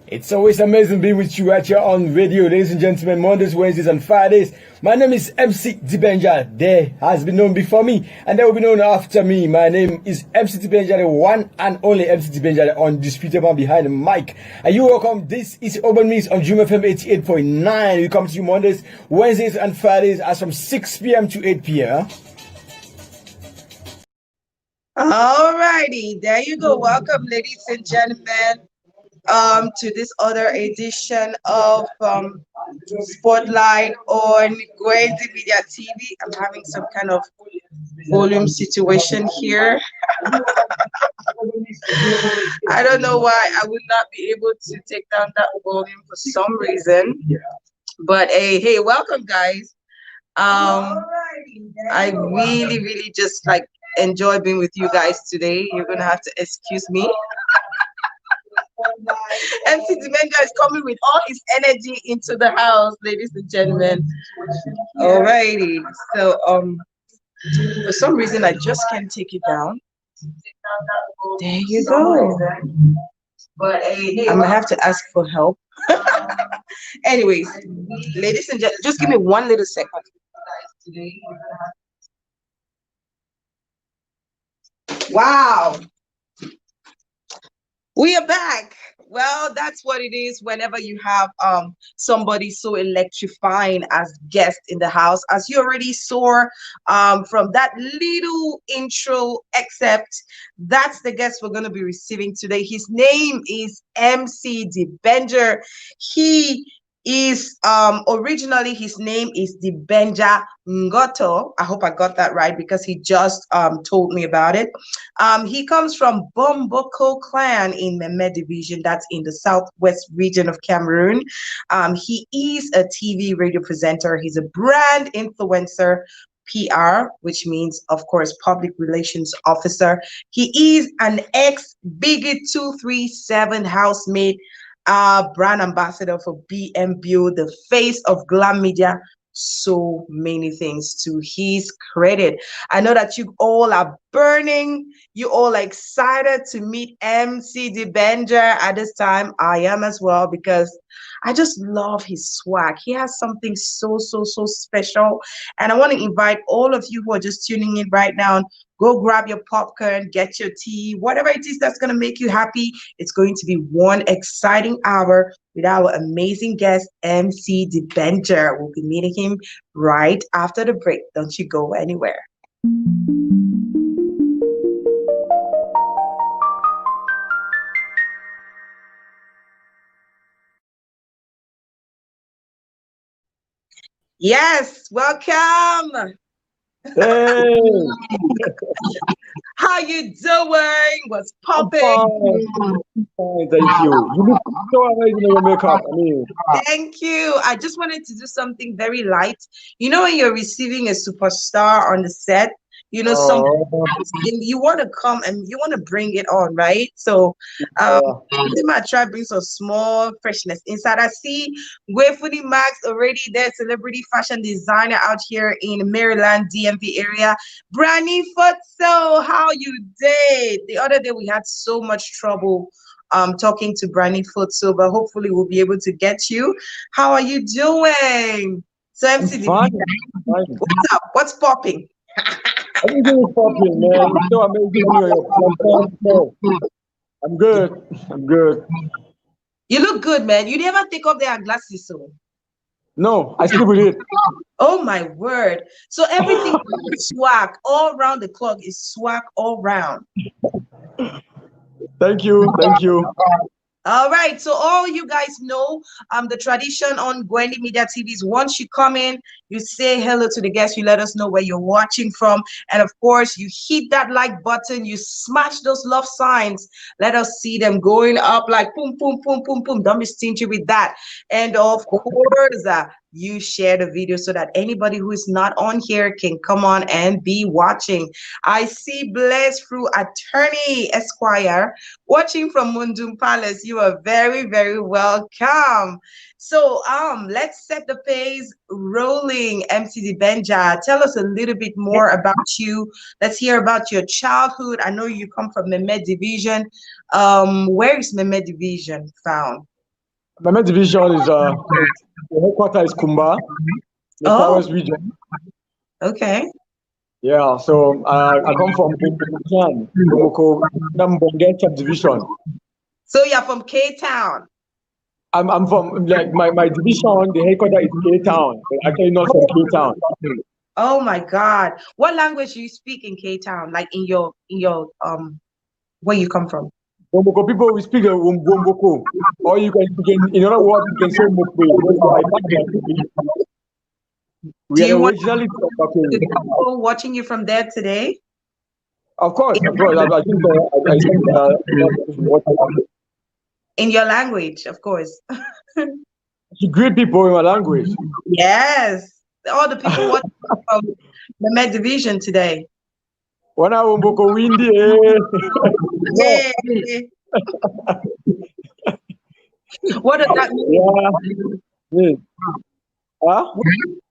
It's always amazing being with you right here on radio, ladies and gentlemen, Mondays, Wednesdays, and Fridays. My name is MC Dibenja. There has been known before me, and there will be known after me. My name is MC Dibenja, the one and only MC Dibenja, the undisputed man behind the mic. And you welcome. This is Urban Mix on Dream FM 88.9. We come to you Mondays, Wednesdays, and Fridays as from 6 p.m. to 8 p.m. Alrighty, there you go. Welcome, ladies and gentlemen, to this other edition of Spotlight on Glam Media TV. I'm having some kind of volume situation here. I don't know why I would not be able to take down that volume for some reason. But hey, welcome, guys. I really just like enjoy being with you guys today. You're gonna have to excuse me. MC Dibenja is coming with all his energy into the house, ladies and gentlemen. Alrighty, so for some reason I just can't take it down. There you go. But I'm gonna have to ask for help. Anyways, ladies and gentlemen, just give me one little second. Wow, we are back. Well, that's what it is whenever you have somebody so electrifying as guest in the house. As you already saw from that little intro except, that's the guest we're going to be receiving today. His name is MC Dibenja. He is originally, his name is Dibenja Ngoto. I hope I got that right because he just told me about it. He comes from Bomboko clan in Meme division, that's in the southwest region of Cameroon. He is a TV radio presenter. He's a brand influencer, PR, which means, of course, public relations officer. He is an ex BIGGY237 housemate, brand ambassador for BMBio, the face of Glam Media, so many things to his credit. I know that you all are burning, you all are excited to meet MC Dibenja at this time. I am as well, because I just love his swag. He has something so special, and I want to invite all of you who are just tuning in right now, go grab your popcorn, get your tea, whatever it is that's going to make you happy. It's going to be one exciting hour with our amazing guest, MC Dibenja. We'll be meeting him right after the break. Don't you go anywhere. Yes, welcome. Hey! How you doing? What's popping? Fine, thank you. You look so amazing in your makeup. I mean, Thank you. I just wanted to do something very light. You know, when you're receiving a superstar on the set, you know, you want to come and you want to bring it on, right? So I might try to bring some small freshness inside. I see Wayfuni Max already there, celebrity fashion designer out here in Maryland, DMV area. Branny Futso, how you did? The other day we had so much trouble talking to Branny Futso, but hopefully we'll be able to get you. How are you doing? So MC, fine. What's up? What's popping? Everything is popping, man. It's so amazing. I'm good. I'm good. You look good, man. You never take off their glasses, so. No, I sleep with it. Oh my word. So everything is swag all around the clock, is swag all round. Thank you. Thank you. All right, so all you guys know, the tradition on Glam Media TV is once you come in, you say hello to the guests, you let us know where you're watching from, and of course, you hit that like button, you smash those love signs, let us see them going up like boom, boom, boom, boom, boom. Don't be stingy with that. And of course, you share the video so that anybody who is not on here can come on and be watching. I see Bless through Attorney Esquire watching from Mundum Palace. You are very welcome. So let's set the pace rolling. MC Dibenja, tell us a little bit more about you. Let's hear about your childhood. I know you come from Meme division. Where is Meme division found? My division is the headquarters is Kumba, the Oh, Southwest region. okay. Yeah, so I come from Bumboko clan, Bumboko Nambonge subdivision. So you're from K Town. I'm from like my division, the headquarters is K Town, but actually not from K Town. Oh my God. What language do you speak in K Town? Like in your where you come from? Bumboko people we speak Bumboko, or you can speak in other words you can say Mokwe. That's why I can't. We Do are you want originally from the Bakwe. people watching you from there today? Of course, of course. I think I sent what In your language, of course. to greet people in my language. Yes. All the people watching from the Med Division today. When I Bumboko windy, no, Yeah. What does that mean? yeah, yes. Huh?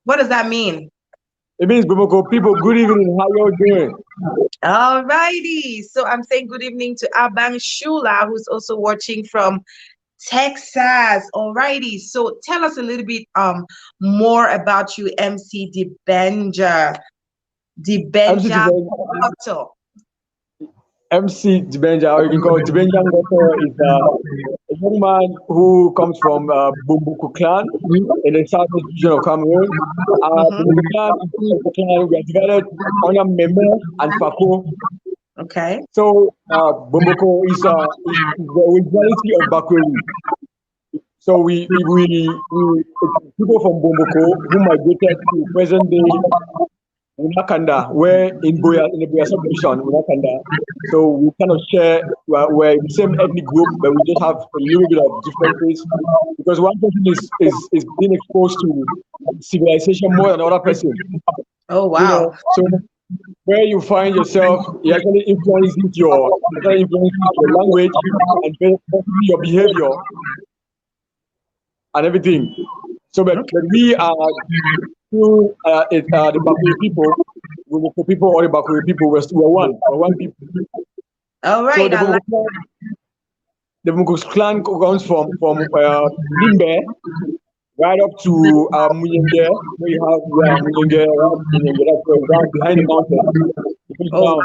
What does that mean? It means Bumboko people, good evening, how you doing? All righty. So I'm saying good evening to Abang Shula, who's also watching from Texas. All righty. So tell us a little bit more about you, MC Dibenja. MC Dibenja Dibenja, Otto. MC Dibenja, or you can call it Dibenja Ngoto, is a young man who comes from Bumbuku clan in the southwest region of Cameroon. Bumbuku clan is a clan we are divided under Meme and Fako. Okay. So Bumbuku is the originality of Bakweri. So people from Bumbuku who migrated to present day Unakanda, where in the Boya subdivision, Unakanda. So we kind of share, we're the same ethnic group, but we just have a little bit of differences because one person is being exposed to civilization more than another person. Oh, You know, wow. so where you find yourself, it actually influences your language and possibly your behavior and everything. So, but we are still the Bakuri people, the people or the Bakuri people, we're one people. All So right. I like the Bumboko clan comes from Limbe right up to Muyenge, where you have Muyenge, that's where down behind the mountain. Oh, Down. wow.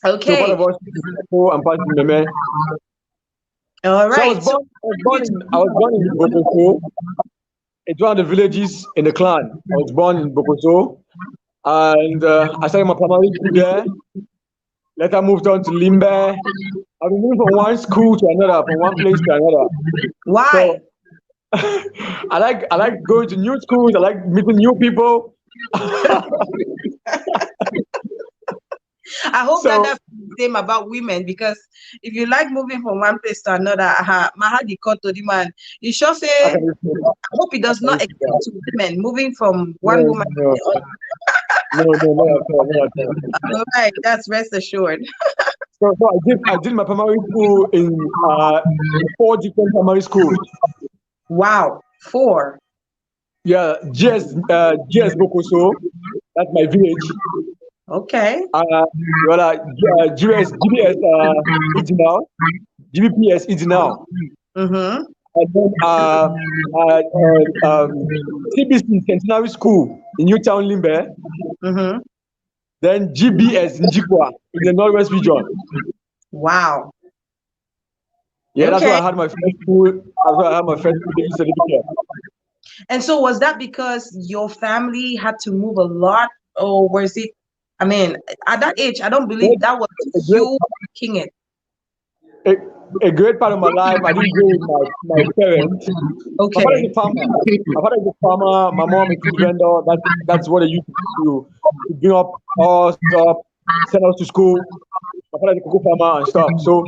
So part Okay. of us is Fako and part is Meme. All So right. So I was born in Bokoso. It's one of the villages in the clan. I was born in Bokoso, and I started my primary school there. Later moved on to Limbe. I've been moving from one school to another, from one place to another. why? So I like going to new schools. I like meeting new people. I hope So that's the same about women, because if you like moving from one place to another, Mahadi to the man. You sure say I I can respect that. hope it I does can not respect extend that. to women moving from one No, woman to no, the other. no, not at all, not at all. All right, that's rest assured. So I did my primary school in 4 different primary schools. Wow, 4. Yeah, GS Bokoso, that's my village. Okay. GBS Idinal, GBPS Idinal. Mm-hmm. And then CBC Centenary School in Newtown Limbe. Mm-hmm. Then GBS Njikwa in the Northwest region. Wow. Yeah, that's where Okay. I had my first school. That's where I had my first school certificate. And so was that because your family had to move a lot, or was it, I mean, at that age, I don't believe that was A great, you making it. a, a great part of my life, I didn't go with my parents. My father is Okay. a farmer. My father is a farmer. My mom is a food vendor. That's what they used to bring up us up, send us to school. My father is a cocoa farmer and stuff. So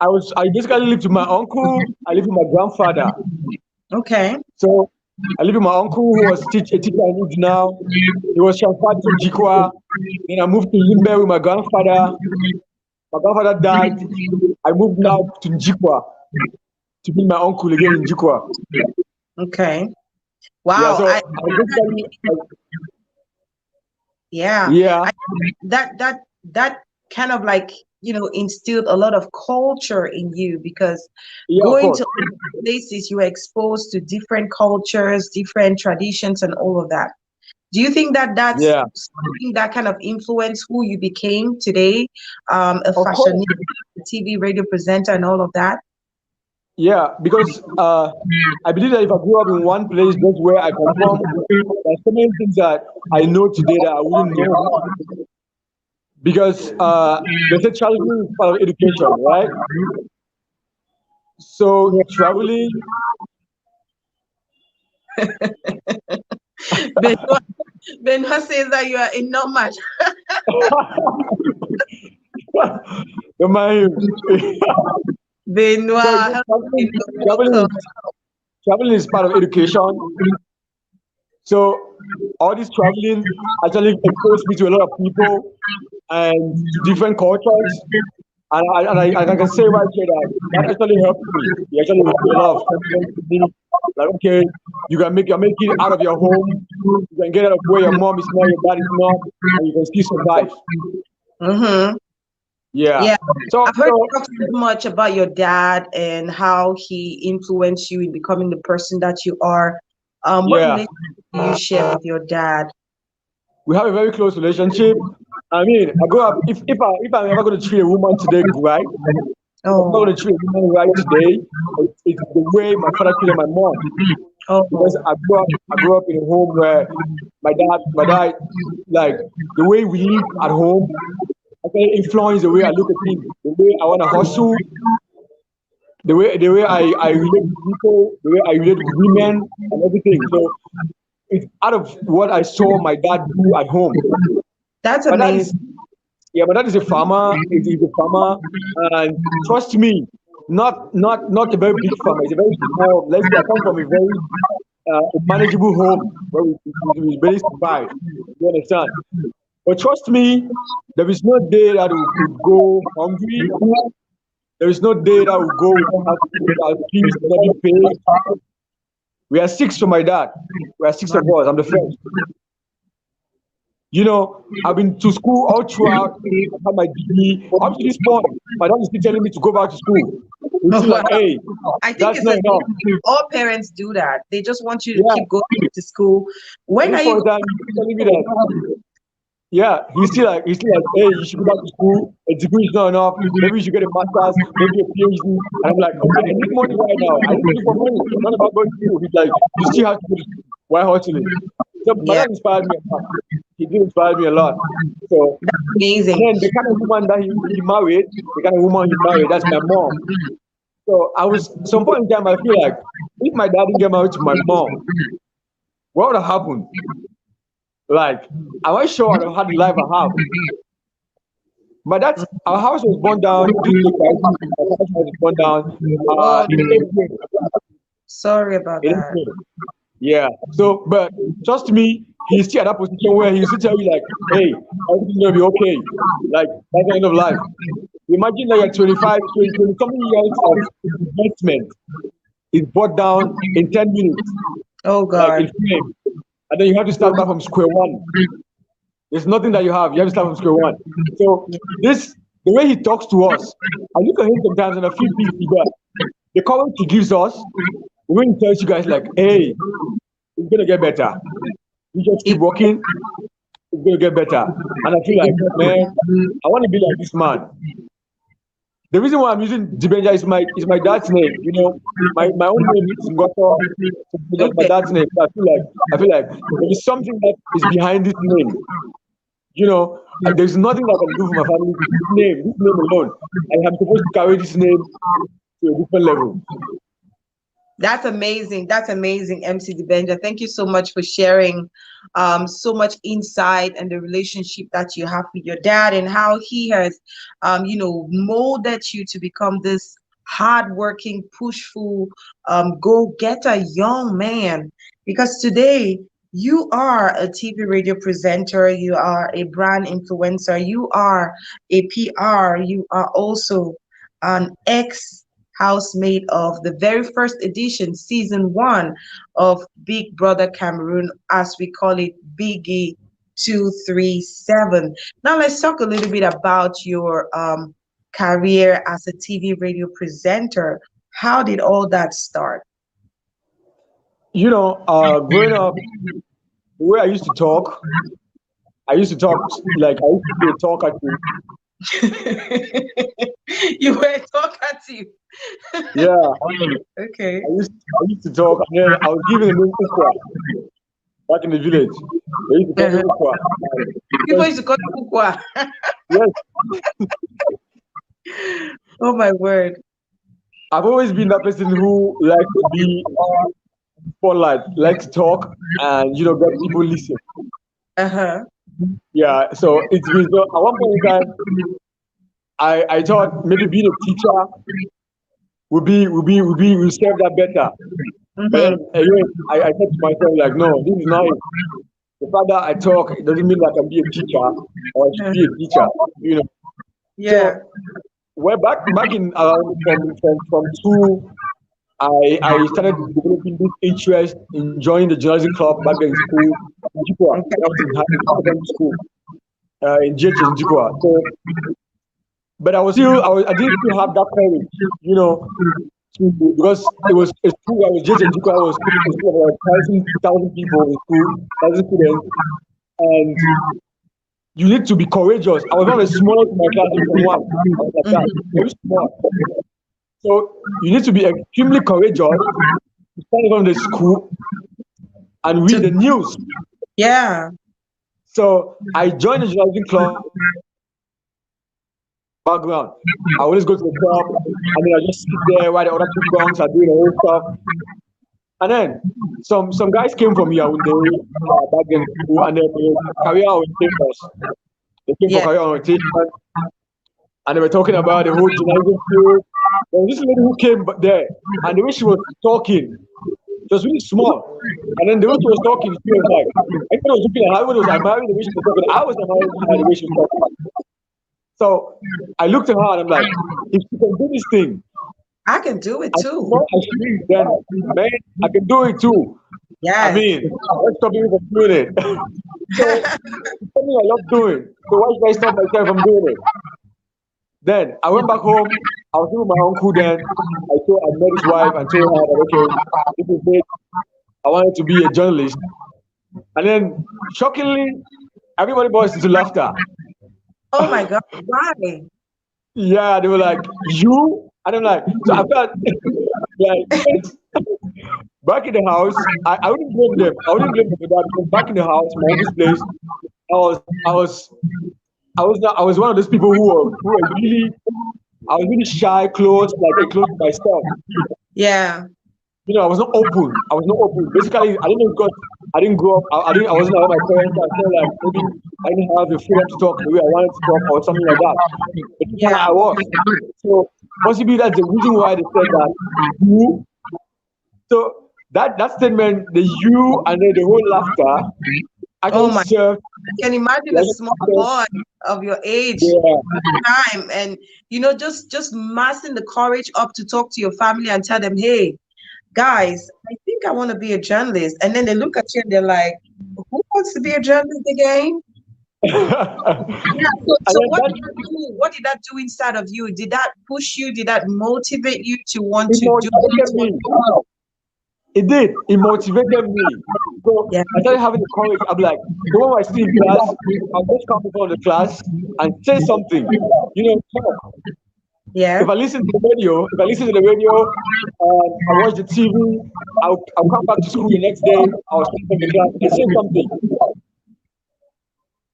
I basically lived with my uncle. I lived with my grandfather. Okay. So I lived with my uncle who was a teacher in Udu now. He was transferred to Jikwa. Then I moved to Limbe with my grandfather. My grandfather died. I moved now to Njikwa to meet my uncle again in Jikwa. Okay. Yeah, Wow. so I basically, Yeah. yeah, I, that kind of like instilled a lot of culture in you, because Yeah, of going course. to other places, you were exposed to different cultures, different traditions, and all of that. Do you think that that's Yeah, something that kind of influenced who you became today, a of course. fashionista, a TV radio presenter, and all of that? Yeah, because I believe that if I grew up in one place, just where I come from, there's so many things that I know today that I wouldn't know, because they say traveling is part of education, right? So traveling, Benoit, Benoit says that you are in not much. don't mind him. So Benoit, hello, traveling, welcome. traveling is part of education. So all this traveling actually exposed me to a lot of people and to different cultures. And I can say right here that that actually helped me. It actually gave a lot of confidence to me. Like, okay, you're making it out of your home. You can get out of where your mom is not, your dad is not, and you can still survive. Mm-hmm. Yeah. Yeah, So, I've heard you talk so much about your dad and how he influenced you in becoming the person that you are. What yeah, relationship do you share with your dad? we have a very close relationship. I mean, I grew up. If I'm ever going to treat a woman today right, if I'm not Oh, going to treat a woman right today, it's the way my father treated my mom. Because oh, I grew up in a home where my dad, like the way we live at home, actually influence the way I look at things, the way I want to hustle, the way I relate to people, the way I relate with women and everything. So it's out of what I saw my dad do at home. that's My dad is amazing. Yeah, my dad is a farmer. He's a farmer, and trust me, not a very big farmer. It's a very small. Let's say I come from a very manageable home where we barely survive. You understand? But trust me, there is no day that we could go hungry. There is no day that we go without our fees not being paid. We are six from my dad. We are six of us. I'm the first. I've been to school all throughout. I've had my degree. Up to this point, my dad is still telling me to go back to school. He's still like, Wow. hey, I think that's it's a not enough. all parents do that. They just want you to Yeah. keep going to school. At When this are you point in time, he's still telling me that, yeah, he's still like, hey, you should go back to school. A degree is not enough. Maybe you should get a master's, maybe a PhD. And I'm like, okay, I need money right now. I need to look for money. It's not about going to school. He's like, you still have to go to school. Why hustling? So my Yeah, dad inspired me a lot. He did inspire me a lot. So that's And amazing. then the kind of woman that he married, the kind of woman he married, that's my mom. So some point in time, I feel like if my dad didn't get married to my mom, what would have happened? Like, am I sure I'd have had the life I have? Our house was burned down due to a crisis. Our house was burned down Oh, in April. sorry about In that. April. Yeah. So, but trust me, he's still at that position where he'll still tell you, like, hey, everything's going to be okay. Like, that's the end of life. Imagine that you're 25, 20 something years of investment is brought down in 10 minutes, Oh like in God. flame. And then you have to start back from square one. There's nothing that you have. You have to start from square one. So the way he talks to us, I look at him sometimes and I feel pity, but the courage he gives us, the way he tells you guys, like, hey, it's going to get better. You just keep It, working, it's going to get better. And I feel like, man, I want to be like this man. The reason why I'm using Dibenja is my dad's name. My own name is Ngoto. So that's my okay. dad's name. So I feel like there is something that is behind this name. There's nothing that I can do for my family. This name alone. I am supposed to carry this name to a different level. That's amazing. That's amazing, MC Dibenja. Thank you so much for sharing so much insight and the relationship that you have with your dad and how he has, molded you to become this hardworking, pushful, go-getter young man. Because today you are a TV radio presenter, you are a brand influencer, you are a PR, you are also an ex housemate of the very first edition, season one of Big Brother Cameroon, as we call it, BIGGY237. Now let's talk a little bit about your career as a TV radio presenter. How did all that start? You know, growing up, the way I used to talk like I used to be a talkative. You were talkative. Yeah, Okay. I used to talk, and then I was given a name Ukwa back in the village. They used to call me Uh-huh. Ukwa. People Because, used to call you Kukwa. yes, Oh my word. I've always been that person who likes to be spotlight, like to talk, and get people listen. Uh-huh. Yeah, so it's been so. At one point in time, I thought maybe being a teacher would serve that better. But then Mm-hmm. again, I said to myself like, no, this is not it. The fact that I talk, it doesn't mean that I can be a teacher or I should be a teacher. You know. Yeah. So well, back in around from two, I started developing this interest in joining the journalism club back then in school, in Jikwa, Okay. when I was in secondary school, in GHS in Jikwa. So, but I didn't still have that courage, because it's school. I was just in Jikwa. I was a school of about 1,000 people in school, 1,000 students, and you need to be courageous. I was one of the smallest in my class in Form 1. I was like that, Mm-hmm. very small. So you need to be extremely courageous to stand in front of the school and read To the news. yeah. So I joined the journalism club background. I always go to the club and then I just sit there while the other two gongs are doing the whole stuff. And then some guys came from Yaoundé back then in school, and then they career orientation us. They came for Yeah. career orientation and they were talking about the whole journalism field. There was this lady who came there, and the way she was talking, it was really small. And then the way she was talking, she was like, everyone was looking at her, everyone was admiring the way she was talking. I was admiring her the way she was talking. So I looked at her and I'm like, if she can do this thing, I can do it as too. small as she is, then man, I can do it too. I Yes. mean, let's stop people from doing it. So it's something I love doing. So why should I stop myself from doing it? Then I went back home. I was with my uncle then. I met his wife and told her that, okay, this is it. I wanted to be a journalist. And then, shockingly, everybody burst into laughter. Oh my God. Why? Yeah, they were like, you? And I'm like, so I felt like, back in the house, I wouldn't blame them. I wouldn't blame them for that because back in the house, my uncle's place, I was, I was, I was one of those people I was really shy, close to myself. Yeah. I was not open. I was not open. Basically, I didn't know because I didn't grow up. I wasn't around my parents. I felt like maybe I didn't have the freedom to talk the way I wanted to talk or something like that. But this time Yeah. I was. So possibly that's the reason why they said that you. So that statement, the you and then the whole laughter, Oh actually my. served. I can imagine a small boy of your age Yeah. at the time, and just massing the courage up to talk to your family and tell them, hey, guys, I think I want to be a journalist. And then they look at you and they're like, who wants to be a journalist again? Yeah. So, And so then what that did that do? What did that do inside of you? Did that push you? Did that motivate you to want it to do motivated it? me. It did. It motivated me. So Yeah. I started having the courage. I'm like, the moment I see in class, I'll just come before the class and say something. Talk. Yeah. If I listen to the radio, I watch the TV, I'll come back to school the next day, I'll speak in the class and say something.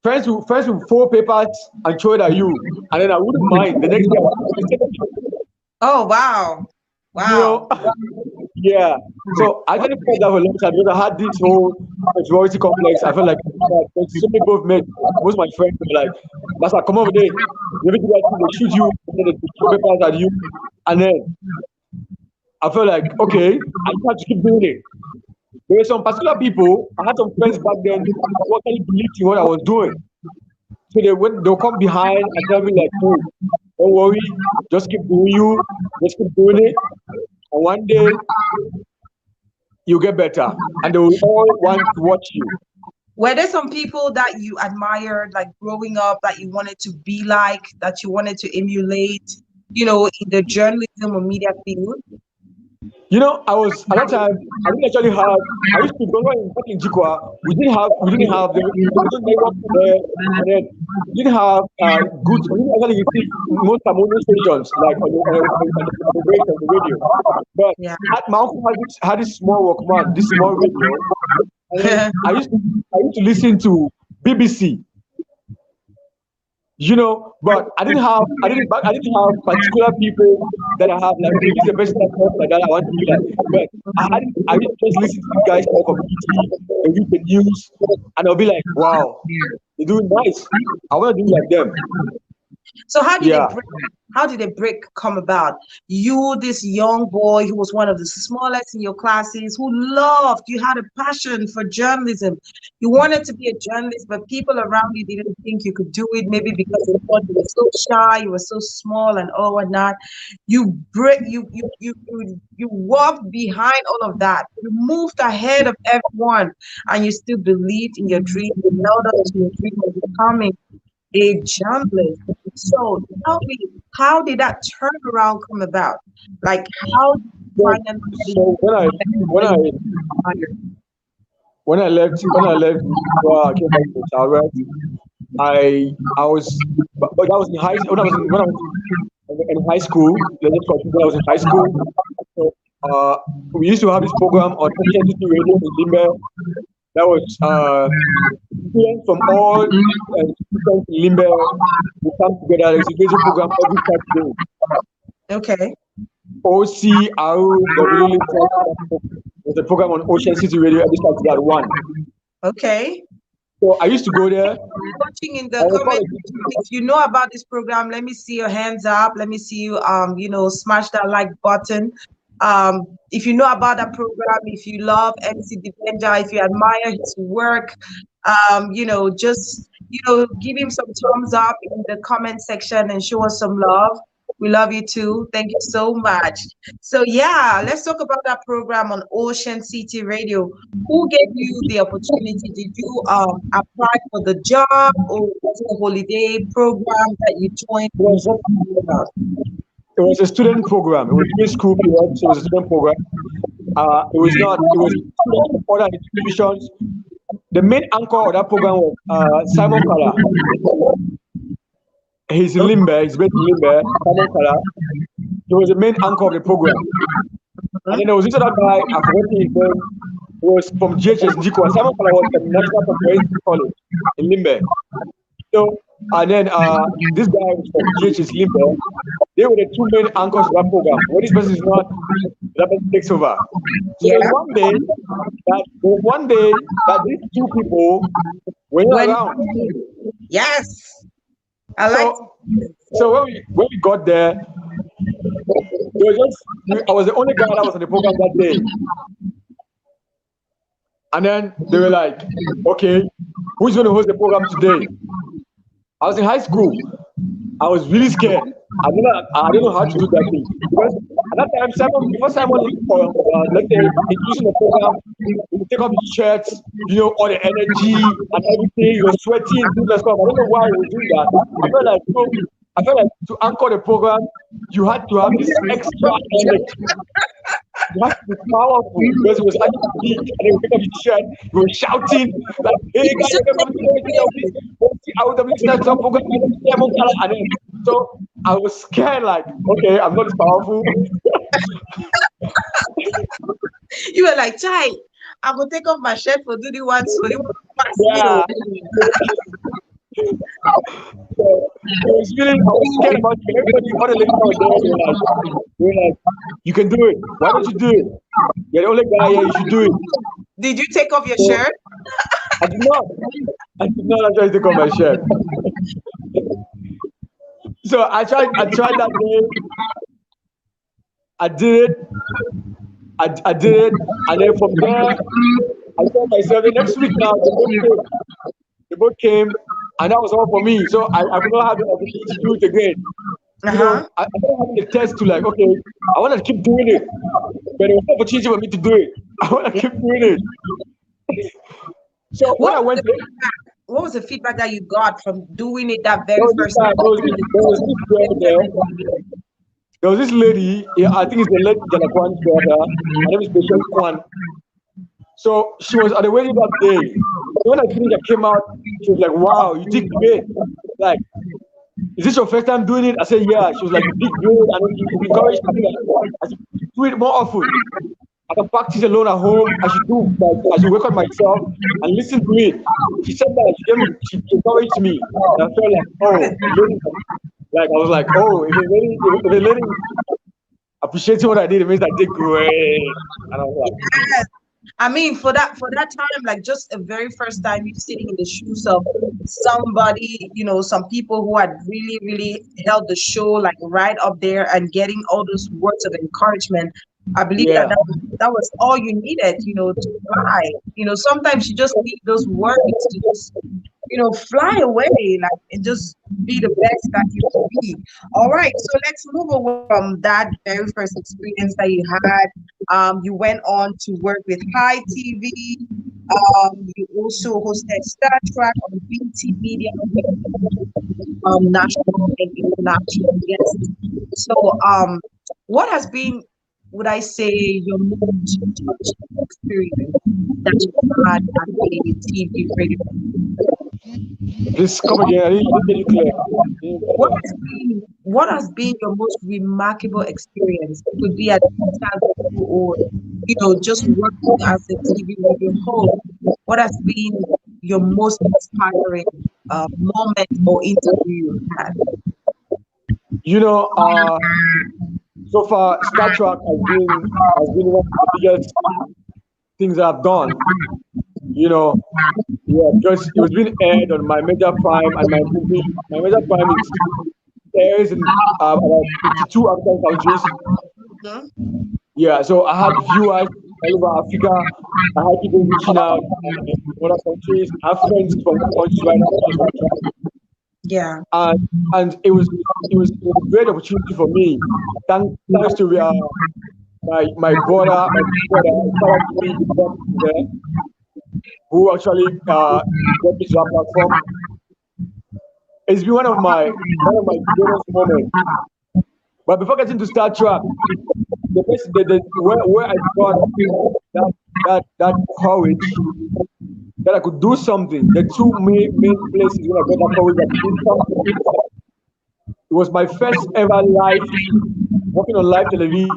Friends will fold papers and throw it at you, and then I wouldn't mind. The next day, I say something. Oh, wow. You know, Wow. yeah. So I didn't feel that for a long time because I had this whole inferiority complex. I felt like so many both men, most of my friends were like, Master, come over there. You ever do that thing, they shoot you, and then they throw papers at you. And then I felt like, okay, I just have to keep doing it. There were some particular people, I had some friends back then who actually believed in what I was doing. So they'll come behind and tell me like, oh, don't worry, just keep doing you, just keep doing it. And one day you'll get better. And they will all want to watch you. Were there some people that you admired, like growing up, that you wanted to be like, that you wanted to emulate, in the journalism or media field? You know, I was at that time. I didn't actually have. I used to go back in Jikwa. We didn't have there was no network there, and then we didn't have good. We didn't actually receive most harmonious stations like on the base of the radio. But Yeah. at my uncle had this small Walkman, this small radio, and then I used to listen to BBC. But I didn't have particular people that I have like, okay, this is the person that talks like that I want to be like. But I didn't just listen to these guys talk on BT, they read the news, and I'll be like, wow, they're doing nice. I want to do like them. So Yeah. how did a break come about? You, this young boy who was one of the smallest in your classes, who you had a passion for journalism. You wanted to be a journalist, but people around you didn't think you could do it, maybe because they thought you were so shy, you were so small and all whatnot. You walked behind all of that. You moved ahead of everyone, and you still believed in your dream. You held on to your dream of becoming a journalist. So tell me, how did that turnaround come about? Like, how did you So, finally so when I left before I came back to Charlotte, I was but that was in high when I was in high school. Let's just continue, when I was in high school. So, we used to have this program on NTT Radio in Limbe. That was students from all students in Limbe will come together. There's a radio program every Saturday. Okay. OC, AU, there's a program on Ocean City Radio every Saturday at 1. Okay. So I used to go there. Watching in I the was comment, if you know about this program, let me see your hands up. Let me see you smash that like button. If you know about that program, if you love MC Dibenja, if you admire his work, just give him some thumbs up in the comment section and show us some love. We love you too. Thank you so much. So yeah, let's talk about that program on Ocean City Radio. Who gave you the opportunity? Did you apply for the job, or was it a holiday program that you joined? It was a student program. It was during school period, so it was a student program. It was students from other institutions. The main anchor of that program was Simon Kala. He's in Limbe, he's based in Limbe, Simon Kala. He was the main anchor of the program. And then there was this other guy, I forgot his name, he was from GHS Jikwa. Simon Kala was from National Comprehensive College in Limbe. So, and then this guy was from GHS Limbe. They were the two main anchors of that program. When this person is not, that person takes over. So there was one day that these two people went around. Yes. I when we got there, I was the only guy that was on the program that day. And then they were like, okay, who's going to host the program today? I was in high school. I was really scared. I don't know how to do that thing. Because at that time, before Simon, let's say, introducing the program, you take off his shirts, all the energy and everything, you're sweating, do that stuff. I don't know why he was doing that. I felt like to anchor the program, you had to have this extra energy. You had to be powerful because it was actually big. And then you pick up your shirt, you were shouting, like, hey guys, and then, so I was scared, like, okay, I'm not as powerful. You were like, Chai, I'm gonna take off my shirt for do the one. Yeah. So I was scared about it. Everybody, all the ladies out there, they were like, you can do it. Why don't you do it? You're the only guy here, you should do it. Did you take off your shirt? I did not. I did not actually take off my shirt. So I tried that day. I did it. I did it. And then from there, I told myself the next week now, the boat came, and that was all for me. So I could not have the opportunity to do it again. I don't have the test to like, okay, I want to keep doing it. But there was no opportunity for me to do it. I want to keep doing it. So when I What was went the to feedback? What was the feedback that you got from doing it that there very was this first guy, time? there was this girl there. There was this lady. Yeah, I think it's the late Jalakwan's daughter. Her name is Michelle Kwan. So she was at the wedding that day. So when I finished, I came out. She was like, "Wow, you did great! Like, is this your first time doing it?" I said, "Yeah." She was like, "You did great," and then she encouraged me that I should do it more often. I can practice alone at home. I should do like I should work on myself and listen to it. She said that she encouraged me. And I felt like, oh, like I was like, oh, if a lady appreciating what I did, it means I did great. And I was like, Yes. I mean, for that time, like just a very first time, you sitting in the shoes of somebody, some people who had really, really held the show like right up there and getting all those words of encouragement. I believe that yeah, that was all you needed, to fly. Sometimes you just need those words to just, fly away, like and just be the best that you can be. All right, so let's move away from that very first experience that you had. You went on to work with High TV. You also hosted Star Trek on BT Media, national and international guests. So, what has been, would I say, your most touching experience that you had as a TV radio? please come again. I didn't get you clear. I didn't get What that. has been what has been your most remarkable experience? It could be as a interview or just working as a TV radio host. What has been your most inspiring moment or interview you had? You know, so far, Star Trek has been one of the biggest things I've done. You know, yeah, because it was being aired on my major prime and my major prime is airs in about 52 African countries. Mhm. Yeah, so I had viewers all over Africa. I had people reaching out in other countries. I have friends from other countries right now watching Star Trek. Yeah. And it was a great opportunity for me. Thanks to my brother, my big brother, shout out to me, big brother there, who actually got me to that platform. It's been one of my greatest moments. But before getting to Star Trek, where I got that courage that I could do something. The two main places where I got that courage that I could do something. It was my first ever live working on live television.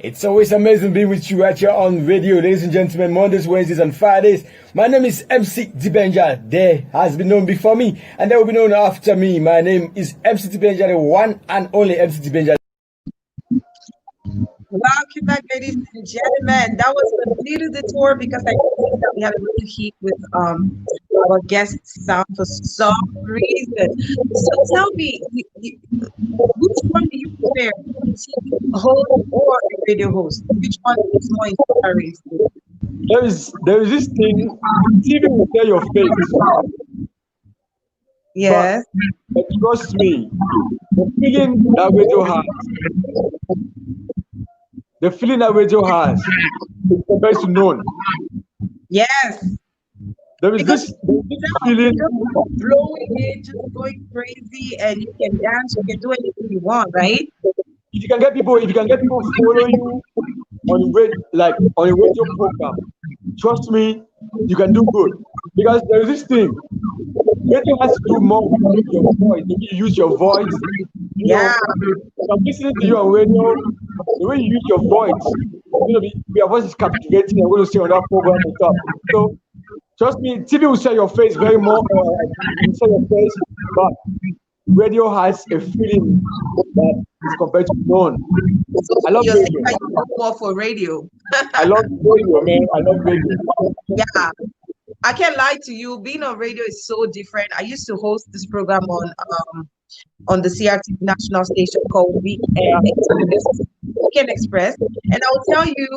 It's always amazing being with you right here on radio, ladies and gentlemen, Mondays, Wednesdays, and Fridays. My name is MC Dibenja. There has been known before me, and there will be known after me. My name is MC Dibenja, the one and only MC Dibenja. Welcome back, ladies and gentlemen. That was a little detour because I think that we had a little heat with our guest sound for some reason. So tell me, which one do you prefer, a TV host or a radio host? Which one is more inspiring for you? There is this thing, TV will tell your face, but Yes. trust me, the feeling that radio has, the feeling that radio has, is compared to none. Yes. There is Because this, you there is this can feeling. just blowing it, just going crazy, and you can dance, you can do anything you want, right? If you can get people follow you on a radio program, trust me, you can do good. Because there is this thing, radio has to do more with your voice. The way you use your voice, you Yeah. know, if I'm listening to you on radio, the way you use your voice, your voice is captivating. I'm going to stay on that program and stuff. So trust me, TV will sell your face very more. Will sell your face, but radio has a feeling that is compared to none. So I love you're saying radio. that you go more for radio. I love radio, man. I love radio. Yeah. I can't lie to you. Being on radio is so different. I used to host this program on the C.A.T national station called Yeah, Weekend Express. And I'll tell you,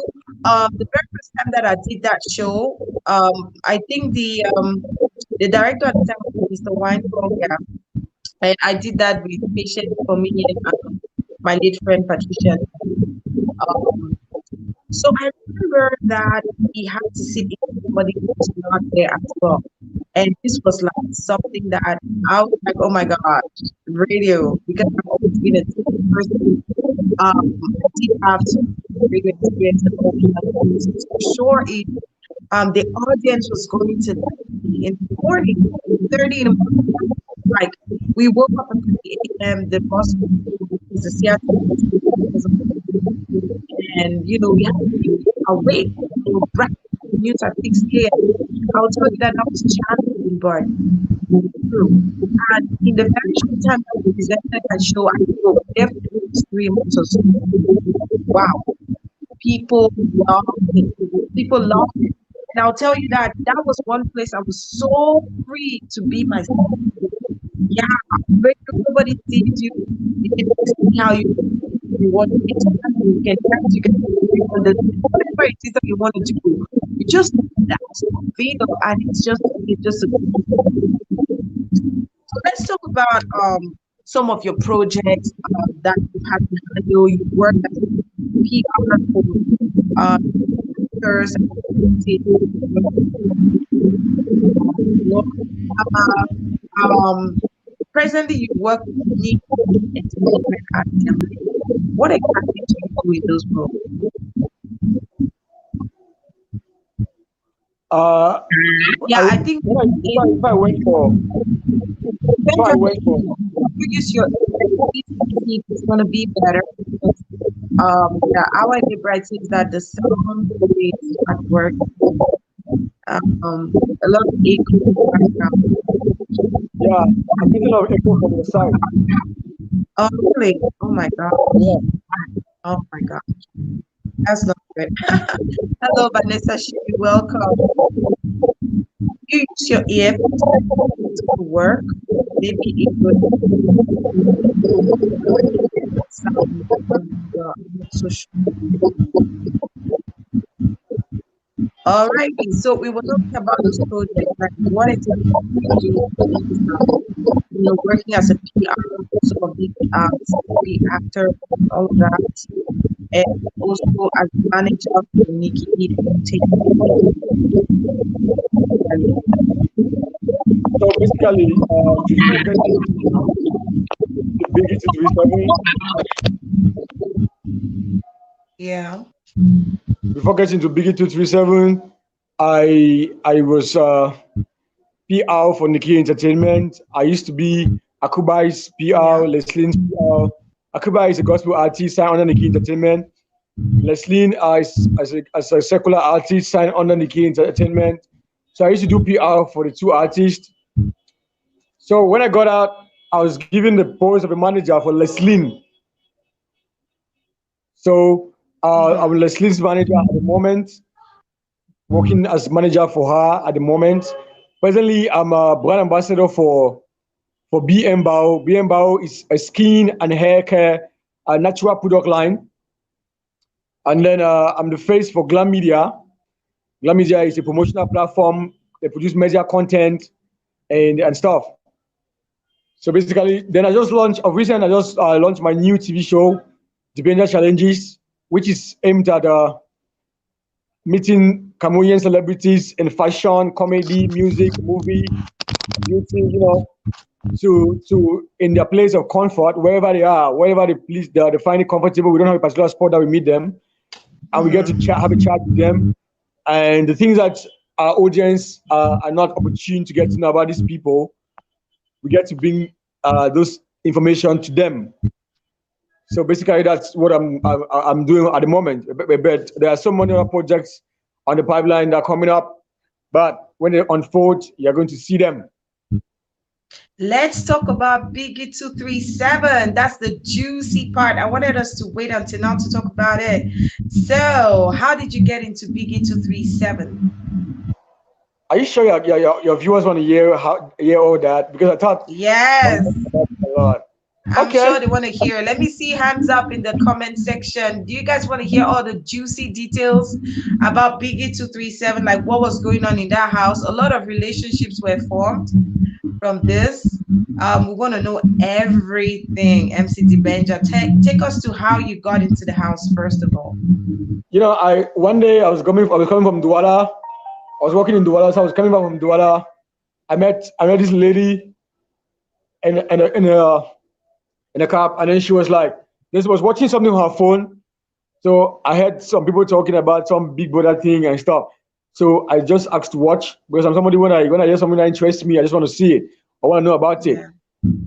the very first time that I did that show, I think The director at the time was Mr. Weintraub, yeah. And I did that with Patient for me and my late friend Patricia. Um, so I remember that he had to sit in somebody who was not there as well. And this was like something that I was like, oh my God, radio, because I've always been a TV person. I did have some radio experience and all that. So for sure, the audience was going to be in the morning, 30 in the morning. Like we woke up at 3 a.m. The bus was the Seattle bus, and you know we had to be awake. You know, breakfast news at 6 a.m. I'll tell you that I was challenging, but true. And in the very short time that we presented that show, I know definitely 3 months or so. Wow, people love it. People love it. And I'll tell you that that was one place I was so free to be myself. Yeah, nobody sees you. You can see how you want to express. You can on the whatever it is that you want to do. You just that freedom, and it's just a so let's talk about some of your projects that you have handled. You work as a PR for actors and presently you work with me entertainment activity. What exactly do you do with those roles? Yeah, I think if I went for use your it's gonna be better because our neighbor thinks that the sound is at work. A lot of echo right now. Yeah, I'm getting a lot of echo from the side. Oh really? Oh my god. Yeah. Oh my god. That's not good. Hello, Vanessa. Welcome. You use your earphones to work. Maybe it would sound. I'm not so sure. All right, so we were talking about this project, like what exactly you do, working as a PR, also a big TV actor, all of that, and also as manager for Nikki Entertainment. So basically, before getting to BIGGY237, Yeah. before getting to BIGGY237, I was PR for Nikki Entertainment. I used to be Akubai's PR, Leslie's PR. Akubai is a gospel artist signed under Nikki Entertainment. Leslie as a secular artist signed under Nikki Entertainment. So I used to do PR for the two artists. So when I got out, I was given the post of a manager for Leslie. So I'm Leslie's manager at the moment, working as manager for her at the moment. Presently, I'm a brand ambassador for BMBio. BMBio is a skin and hair care natural product line. And then I'm the face for Glam Media. Glam Media is a promotional platform. They produce media content and stuff. So basically, then I just launched, recently I just launched my new TV show, Dibenja Challenges, which is aimed at meeting Cameroonian celebrities in fashion, comedy, music, movie, beauty, to in their place of comfort, wherever they are, wherever they find it comfortable. We don't have a particular spot that we meet them, and we get to have a chat with them. And the things that our audience are not opportune to get to know about these people, we get to bring those information to them. So basically, that's what I'm doing at the moment. But there are so many other projects on the pipeline that are coming up. But when they unfold, you're going to see them. Let's talk about BIGGY237. That's the juicy part. I wanted us to wait until now to talk about it. So, how did you get into BIGGY237? Are you sure your viewers want to hear all that? Because I thought yes, a lot. I'm Okay. sure they want to hear. Let me see hands up in the comment section. Do you guys want to hear all the juicy details about BIGGY237, like what was going on in that house? A lot of relationships were formed from this. We want to know everything. MC Dibenja, take us to how you got into the house first of all. You know, one day I was coming from Douala. I was working in Douala, so I was coming back from Douala. I met this lady in a cab, and then she was like, this was watching something on her phone. So I heard some people talking about some Big Brother thing and stuff. So I just asked to watch because I'm somebody when I hear something that interests me, I just want to see it. I want to know about it. Yeah.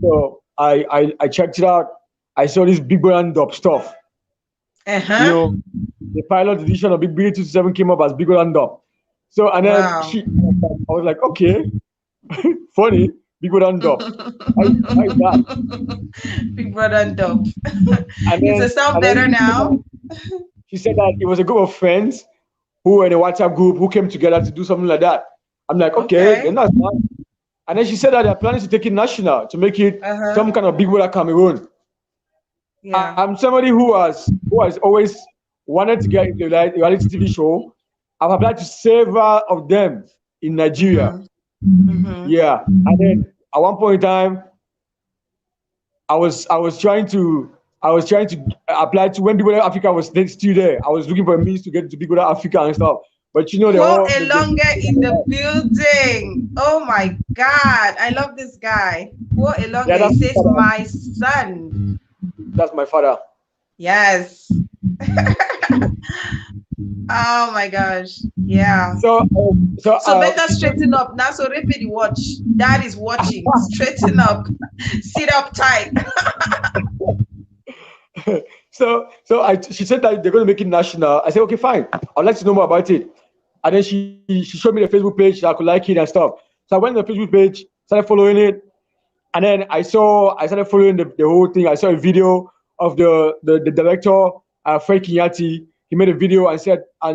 So I checked it out. I saw this Big Brother dub stuff. You know, the pilot edition of BIGGY237 came up as Big Brother dub. So and then Wow. I was like, okay, funny, Big Brother dub. Why is that? Big Brother and Dove. And Does it sound better now? She said that it was a group of friends who were in a WhatsApp group who came together to do something like that. I'm like, okay, then that's fine. And then she said that they're planning to take it national to make it some kind of Big Brother Cameroon. Yeah. I'm somebody who has always wanted to get into a reality TV show. I've applied to several of them in Nigeria. Yeah, and then at one point in time, I was trying to apply to when Big Brother Africa was still there. I was looking for a means to get to Big Brother Africa and stuff. But you know, Quote Elonge in the building. Oh my God, I love this guy. Quote Elonge says, "My son." That's my father. Yes. Oh my gosh. Yeah. So better straighten up now. So repeat the watch. Dad is watching. Straighten up. Sit up tight. She said that they're going to make it national. I said, okay, fine. I'd like to know more about it. And then she showed me the Facebook page so I could like it and stuff. So I went to the Facebook page, started following it, and then I started following the whole thing. I saw a video of the director, Fred C.A.T. He made a video and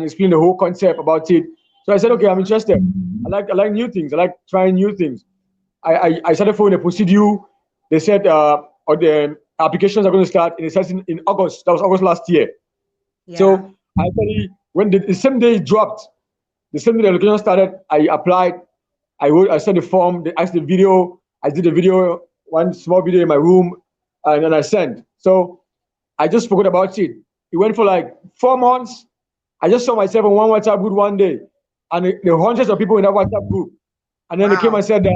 explained the whole concept about it. So I said, okay, I'm interested. I like new things. I like trying new things. I started following the procedure. They said or the applications are going to start in August. That was August last year. Yeah. So I actually, when the same day it dropped, the same day the application started, I applied. I sent the form. They asked the video. I did the video, one small video in my room, and then I sent. So I just forgot about it. It went for like 4 months. I just saw myself in one WhatsApp group one day, and there were hundreds of people in that WhatsApp group. And then they came and said that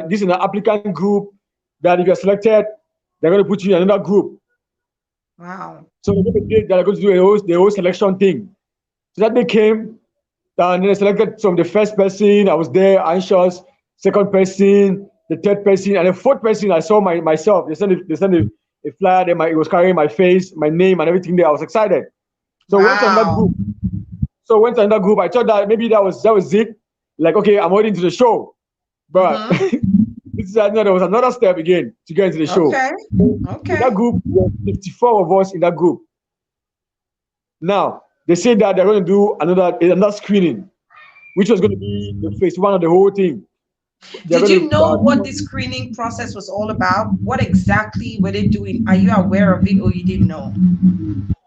this is an applicant group, that if you're selected, they're going to put you in another group. Wow. So they're going to do the whole selection thing. So that they came, and then they selected from the first person. I was there, anxious. Second person, the third person, and the fourth person. I saw myself. They sent a flyer. It was carrying my face, my name, and everything there. I was excited. So went on that group. I thought that maybe that was it. Like, okay, I'm already into the show, but there was another step again to get into the show. Okay. In that group, there were 54 of us in that group. Now they said that they're going to do another screening, which was going to be the phase one of the whole thing. Did you know what the screening process was all about? What exactly were they doing? Are you aware of it, or you didn't know?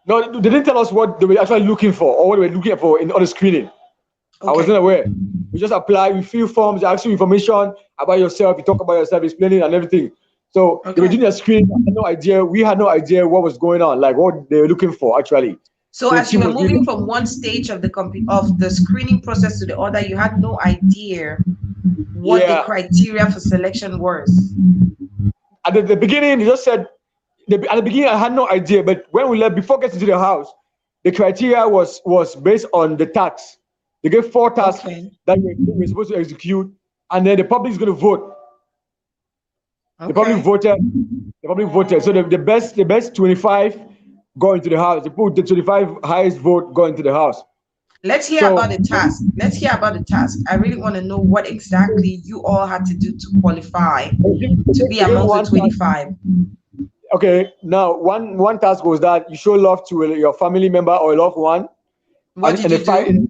No, they didn't tell us what they were actually looking for or what they were looking for in all the screening. Okay. I wasn't aware. We just apply, we fill forms, they ask you information about yourself, you talk about yourself, explaining and everything. So they were doing a screening. I had no idea. We had no idea what was going on, like what they were looking for actually. So as you were moving from one stage of the screening process to the other, you had no idea what the criteria for selection was. At the beginning, they just said, at the beginning, I had no idea, but when we left, before getting to the house, the criteria was based on the tasks. They gave 4 tasks that we're supposed to execute, and then the public is going to vote. The public voted. So the best 25 go into the house. They put the 25 highest vote go into the house. Let's hear about the task. I really want to know what exactly you all had to do to qualify to be among the 25. Okay, now one task was that you show love to your family member or a loved one. What did you do? In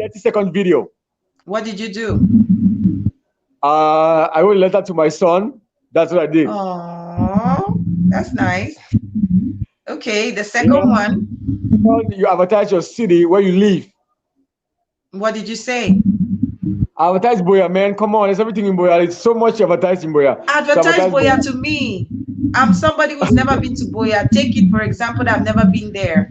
a 30-second video. What did you do? I wrote a letter to my son. That's what I did. Oh, that's nice. Okay, the second Yeah. one. You advertise your city where you live. What did you say? Advertise Boya, man. Come on, there's everything in Boya. It's so much you advertise in Boya. Advertise Boya to me. I'm somebody who's never been to Boya. Take it for example that I've never been there.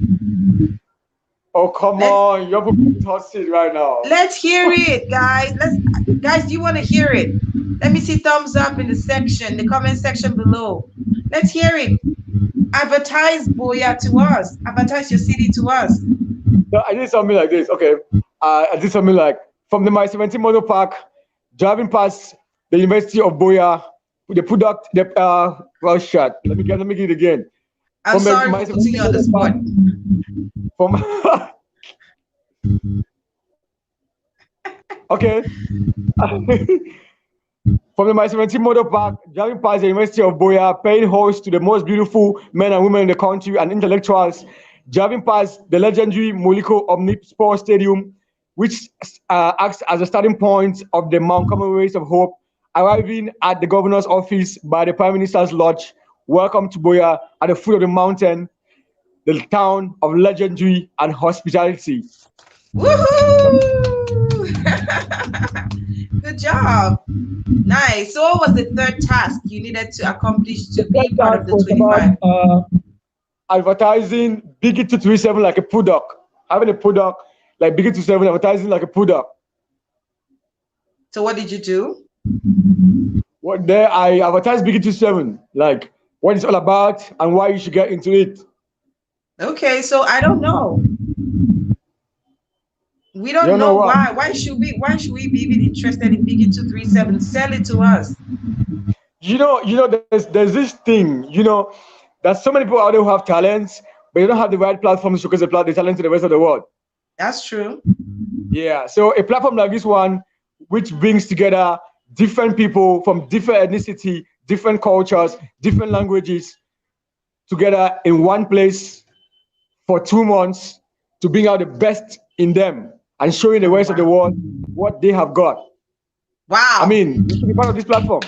Oh, come on. You're putting hot seat right now. Let's hear it, guys. Guys, do you want to hear it? Let me see thumbs up in the comment section below. Let's hear it. Advertise Boya to us. Advertise your city to us. So I did something like this. Okay. I did something like from the My 17 Motor Park, driving past the University of Boya, the product, well shot. Let me get it again. I'm sorry for putting you on the spot. Okay. From the My 17 Motor Park, driving past the University of Boya, paying host to the most beautiful men and women in the country and intellectuals, driving past the legendary Moliko Omnisport Stadium, which acts as a starting point of the Mount Carmel Race of Hope, arriving at the governor's office by the Prime Minister's Lodge. Welcome to Boya at the foot of the mountain, the town of legendary and hospitality. Woohoo! Good job. Nice. So what was the third task you needed to accomplish to be part of the 25? Advertising BIGGY237 like a product. Having a product like BIGGY237, advertising like a product. So what did you do? What there I advertised BIGGY237, like what it's all about and why you should get into it. Okay, so I don't know. We don't know why. Why should we be even interested in BIGGY237? Sell it to us. You know, there's this thing, there's so many people out there who have talents, but you don't have the right platform to showcase the talent to the rest of the world. That's true. Yeah. So a platform like this one, which brings together different people from different ethnicity, different cultures, different languages together in one place for 2 months to bring out the best in them and showing the rest of the world what they have got. Wow. I mean, you should be part of this platform.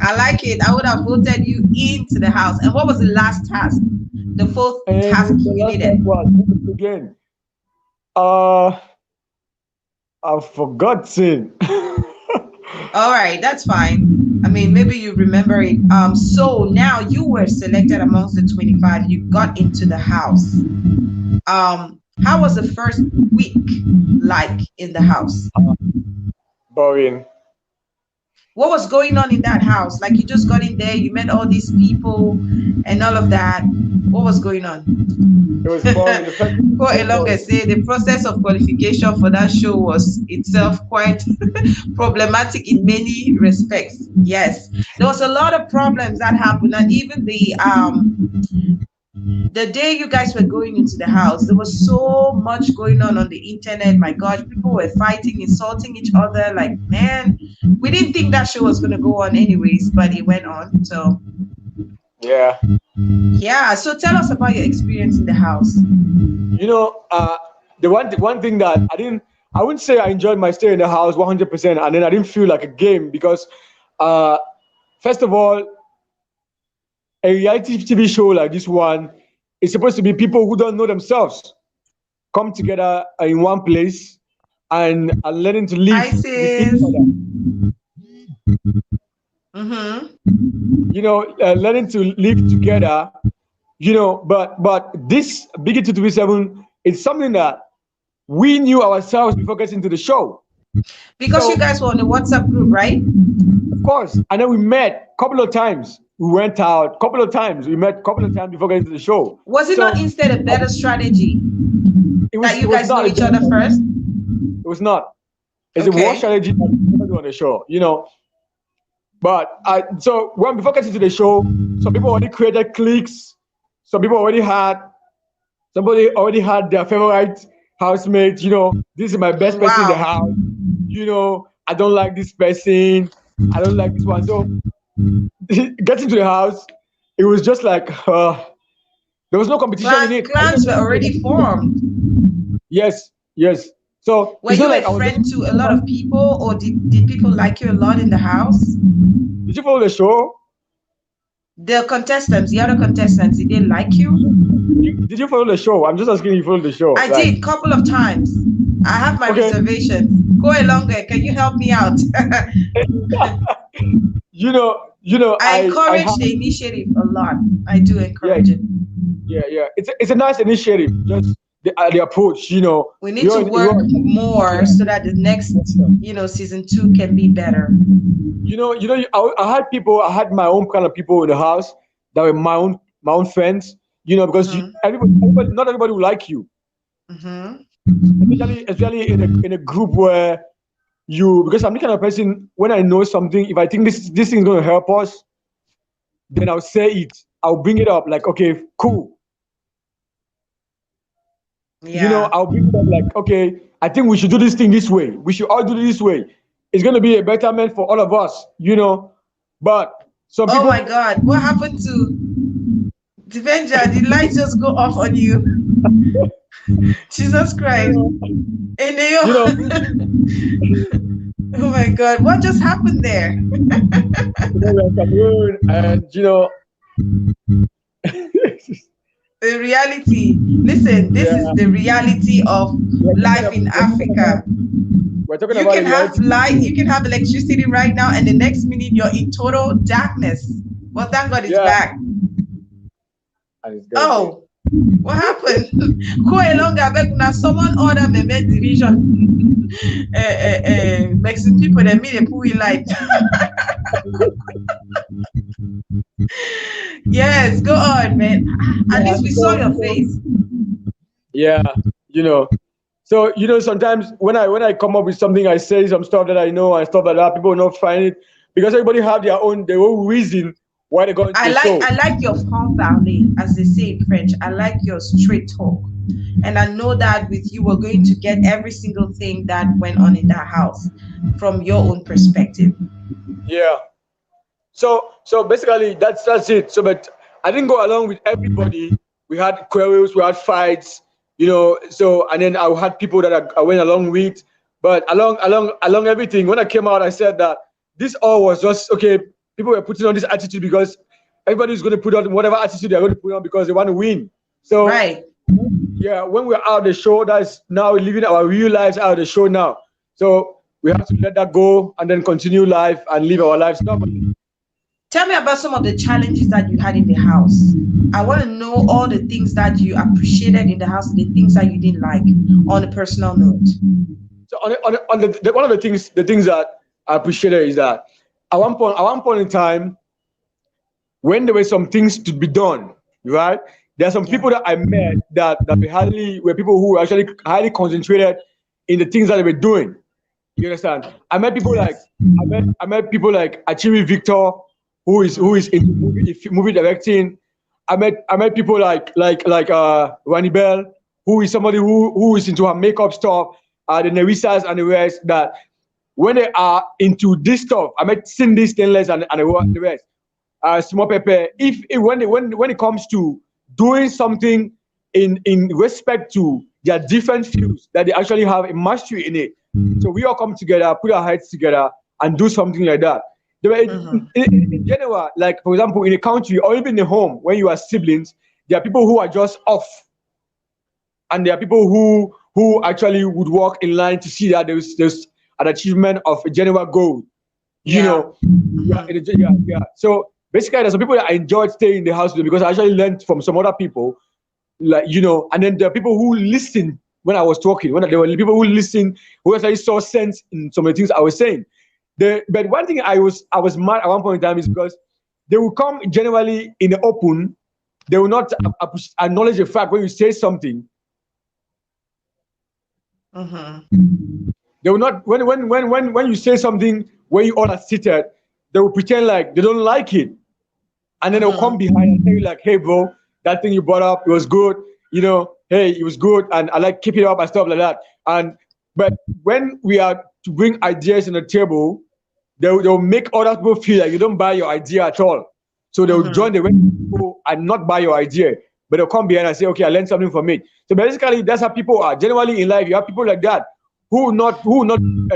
I like it. I would have voted you into the house. And what was the last task? The fourth task you needed? Again. I forgot it. All right, that's fine. I mean, maybe you remember it. So now you were selected amongst the 25. You got into the house. How was the first week like in the house? Boring. What was going on in that house? Like you just got in there, you met all these people and all of that. What was going on? It was boring. Quite a long essay. The process of qualification for that show was itself quite problematic in many respects. Yes, there was a lot of problems that happened, and even the day you guys were going into the house, there was so much going on the internet. My gosh, people were fighting, insulting each other. Like, man, we didn't think that show was going to go on anyways, but it went on. So yeah, so tell us about your experience in the house. The one thing that I wouldn't say I enjoyed my stay in the house 100%, and then I didn't feel like a game because first of all, a reality TV show like this one is supposed to be people who don't know themselves come together in one place and are learning to live with each other. Learning to live together, but this BIGGY237 is something that we knew ourselves before getting to the show. Because you guys were on the WhatsApp group, right? Of course. And then we met a couple of times. We went out a couple of times. We met a couple of times before getting to the show. Was it not instead a better strategy that you guys know each other first? It was not. It's a worse strategy that we do on the show, But so before getting to the show, some people already created cliques. Somebody already had their favorite housemate. This is my best person in the house. I don't like this person. I don't like this one. So getting to the house, it was just like there was no competition in it. Clans were already formed. Yes. So were you a friend to a lot of people, or did people like you a lot in the house? Did you follow the show? The contestants, the other contestants, did they like you? Did you follow the show? I'm just asking you follow the show. I did couple of times. I have my Okay. reservations. Go along there. Can you help me out? I I encourage have, the initiative a lot. I do yeah, encourage it. yeah. It's a nice initiative. Just the approach. We need to work more so that the next, season 2 can be better. I had people. I had my own kind of people in the house that were my own friends. Because everybody, not everybody will like you. Especially in a group where because I'm the kind of person, when I know something, if I think this thing is going to help us, then I'll say it. I'll bring it up like, okay, cool. Yeah. I'll bring it up like, okay, I think we should do this thing this way. We should all do it this way. It's going to be a betterment for all of us, But some people. Oh my God, what happened to Dibenja? Did lights just go off on you? Jesus Christ. Oh my God, what just happened there? And the reality. Listen, this is the reality of life in Africa. We're talking you about can have light, you can have electricity right now, and the next minute you're in total darkness. Well, thank God it's back. Oh, what happened? Go along, now someone order me make division. Mexican people they meet a pool light. Yes, go on, man. At least we saw your face. Yeah, So sometimes when I come up with something, I say some stuff that I know and stuff like that. People will not find it because everybody have their own reason why they go into the show. I like your franc parler, as they say in French. I like your straight talk, and I know that with you, we're going to get every single thing that went on in that house from your own perspective. Yeah. So basically that's it. So, but I didn't go along with everybody. We had quarrels, we had fights. So and then I had people that I went along with, but along everything. When I came out, I said that this all was just okay. People were putting on this attitude because everybody's going to put on whatever attitude they're going to put on because they want to win. So yeah, when we're out of the show, that's now living our real lives out of the show now. So we have to let that go and then continue life and live our lives normally. Tell me about some of the challenges that you had in the house. I want to know all the things that you appreciated in the house, the things that you didn't like on a personal note. So one of the things that I appreciated is that at one point in time, when there were some things to be done, right? There are some people that I met that were people who were actually highly concentrated in the things that they were doing. You understand? I met people like Achiri Victor, who is into movie directing. I met people like Rani Bell, who is somebody who is into her makeup stuff, the Nerisas and the rest, that when they are into this stuff, I met Cindy Stainless and the rest. Small Pepper. When it comes to doing something in respect to their different fields, that they actually have a mastery in it. So we all come together, put our heads together, and do something like that. In general, like for example, in a country or even in a home, when you are siblings, there are people who are just off, and there are people who actually would walk in line to see that there's an achievement of a general goal. Yeah. So basically, there's some people that I enjoyed staying in the house with because I actually learned from some other people, and then there are people who listen when I was talking. When there were people who listened, who actually saw sense in some of the things I was saying. But one thing I was mad at one point in time is because they will come generally in the open. They will not acknowledge the fact when you say something. They will not when you say something where you all are seated, they will pretend like they don't like it, and then they'll come behind and tell you like, "Hey, bro, that thing you brought up, it was good. Hey, it was good, and I like keep it up and stuff like that." But when we are to bring ideas on the table, they'll make other people feel like you don't buy your idea at all. So they'll join the people and not buy your idea, but they'll come behind and say, "Okay, I learned something from it." So basically, that's how people are. Generally in life, you have people like that who will not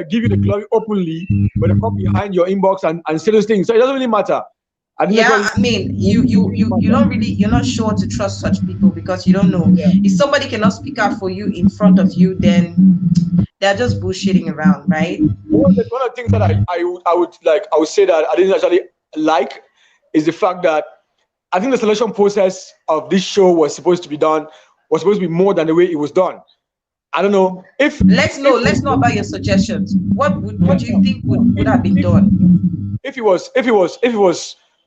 give you the glory openly, but they come behind your inbox and say those things. So it doesn't really matter. Yeah, I mean, you don't really, you're not sure to trust such people because you don't know. Yeah. If somebody cannot speak out for you in front of you, then they're just bullshitting around, right? One of the things that I would say that I didn't actually like is the fact that I think the selection process of this show was supposed to be more than the way it was done. I don't know if Let's know about your suggestions. What do you think would have been done? if it was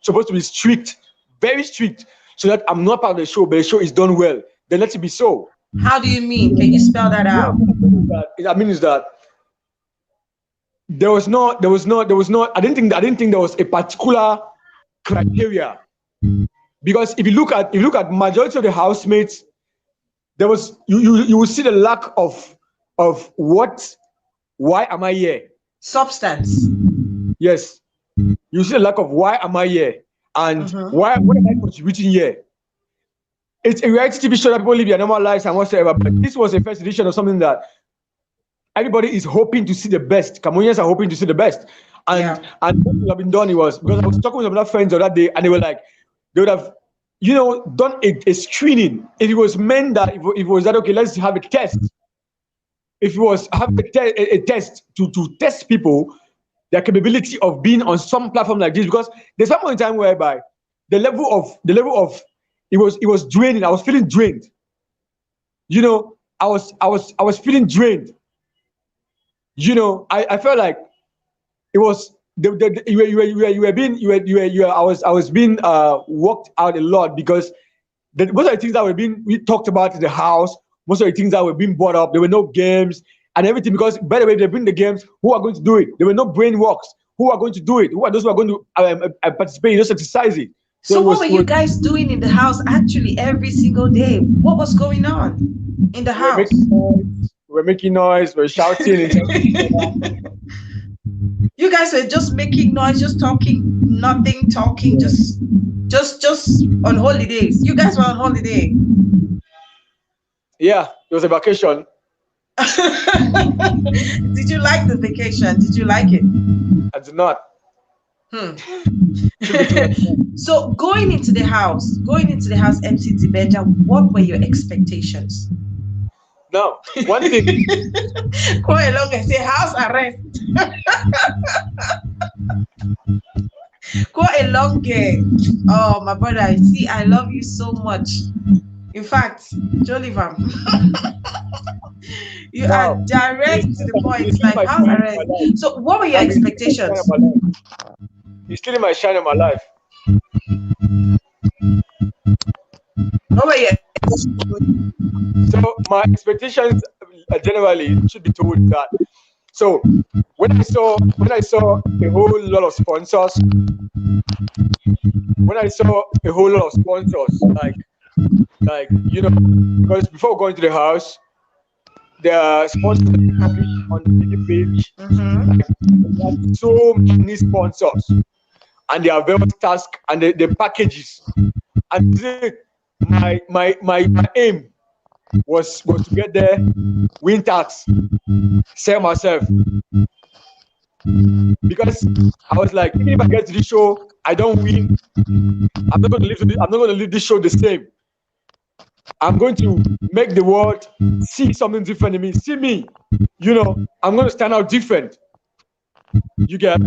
supposed to be strict, very strict, so that I'm not part of the show, but the show is done well, then let it be so. How do you mean? Can you spell that out? I mean is that there was no I didn't think there was a particular criteria, because if you look at majority of the housemates, there was you will see the lack of why am I here? Substance. Yes. You see the lack of why am I here? And what am I contributing here? It's a reality TV show that people live their normal lives and whatsoever, but this was a first edition of something that everybody is hoping to see the best. Cameroonians are hoping to see the best. And what would have been done, it was because I was talking with some other friends the other day, and they were like, they would have, done a screening. If it was meant that if it was that, okay, let's have a test. If it was have a test to test people their capability of being on some platform like this, because there's some point in time whereby the level of it was draining. I was feeling drained. I was feeling drained. I felt like it was I was being worked out a lot, because most of the things that we talked about in the house, most of the things that were being brought up, there were no games and everything, because by the way, they bring the games, who are going to do it? There were no brain works. Who are going to do it? Who are those who are going to participate in those exercises? So what were you guys doing in the house actually every single day? What was going on in the house? We're making noise, we're shouting. You guys were just making noise, just talking, nothing talking, just on holidays. You guys were on holiday. Yeah, it was a vacation. Did you like the vacation? Did you like it? I did not. So going into the house, MC Dibenja, what were your expectations? No, one thing. Quite long and say house arrest. Quite a long game. Oh, my brother, see, I love you so much. In fact, Jolivam, you are direct to the point. It's like house arrest. So, what were your expectations? You're stealing my shine in my life. What were your So my expectations generally should be told that. So when I saw a whole lot of sponsors, like because before going to the house, there are sponsors published on the page. Like, there are so many sponsors, and they are very task and the packages. And my aim was to get there, win tax, sell myself. Because I was like, even if I get to the show, I don't win, I'm not going to leave this show the same. I'm going to make the world see something different in me. See me, I'm going to stand out different. You get?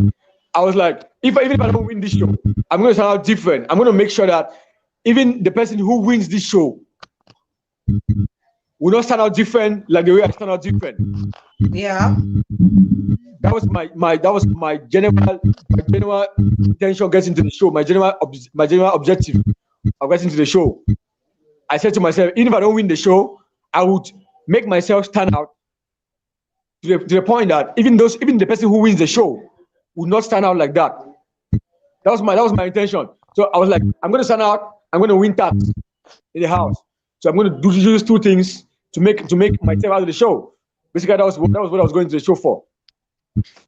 I was like, even if I don't win this show, I'm going to stand out different. I'm going to make sure that even the person who wins this show will not stand out different like the way I stand out different. Yeah. That was my general intention getting into the show. My general objective of getting to the show. I said to myself, even if I don't win the show, I would make myself stand out to the point that even the person who wins the show would not stand out like that. That was my intention. So I was like, I'm going to stand out. I'm going to win tax in the house. So I'm going to do these two things to make myself out of the show. Basically, that was what I was going to the show for.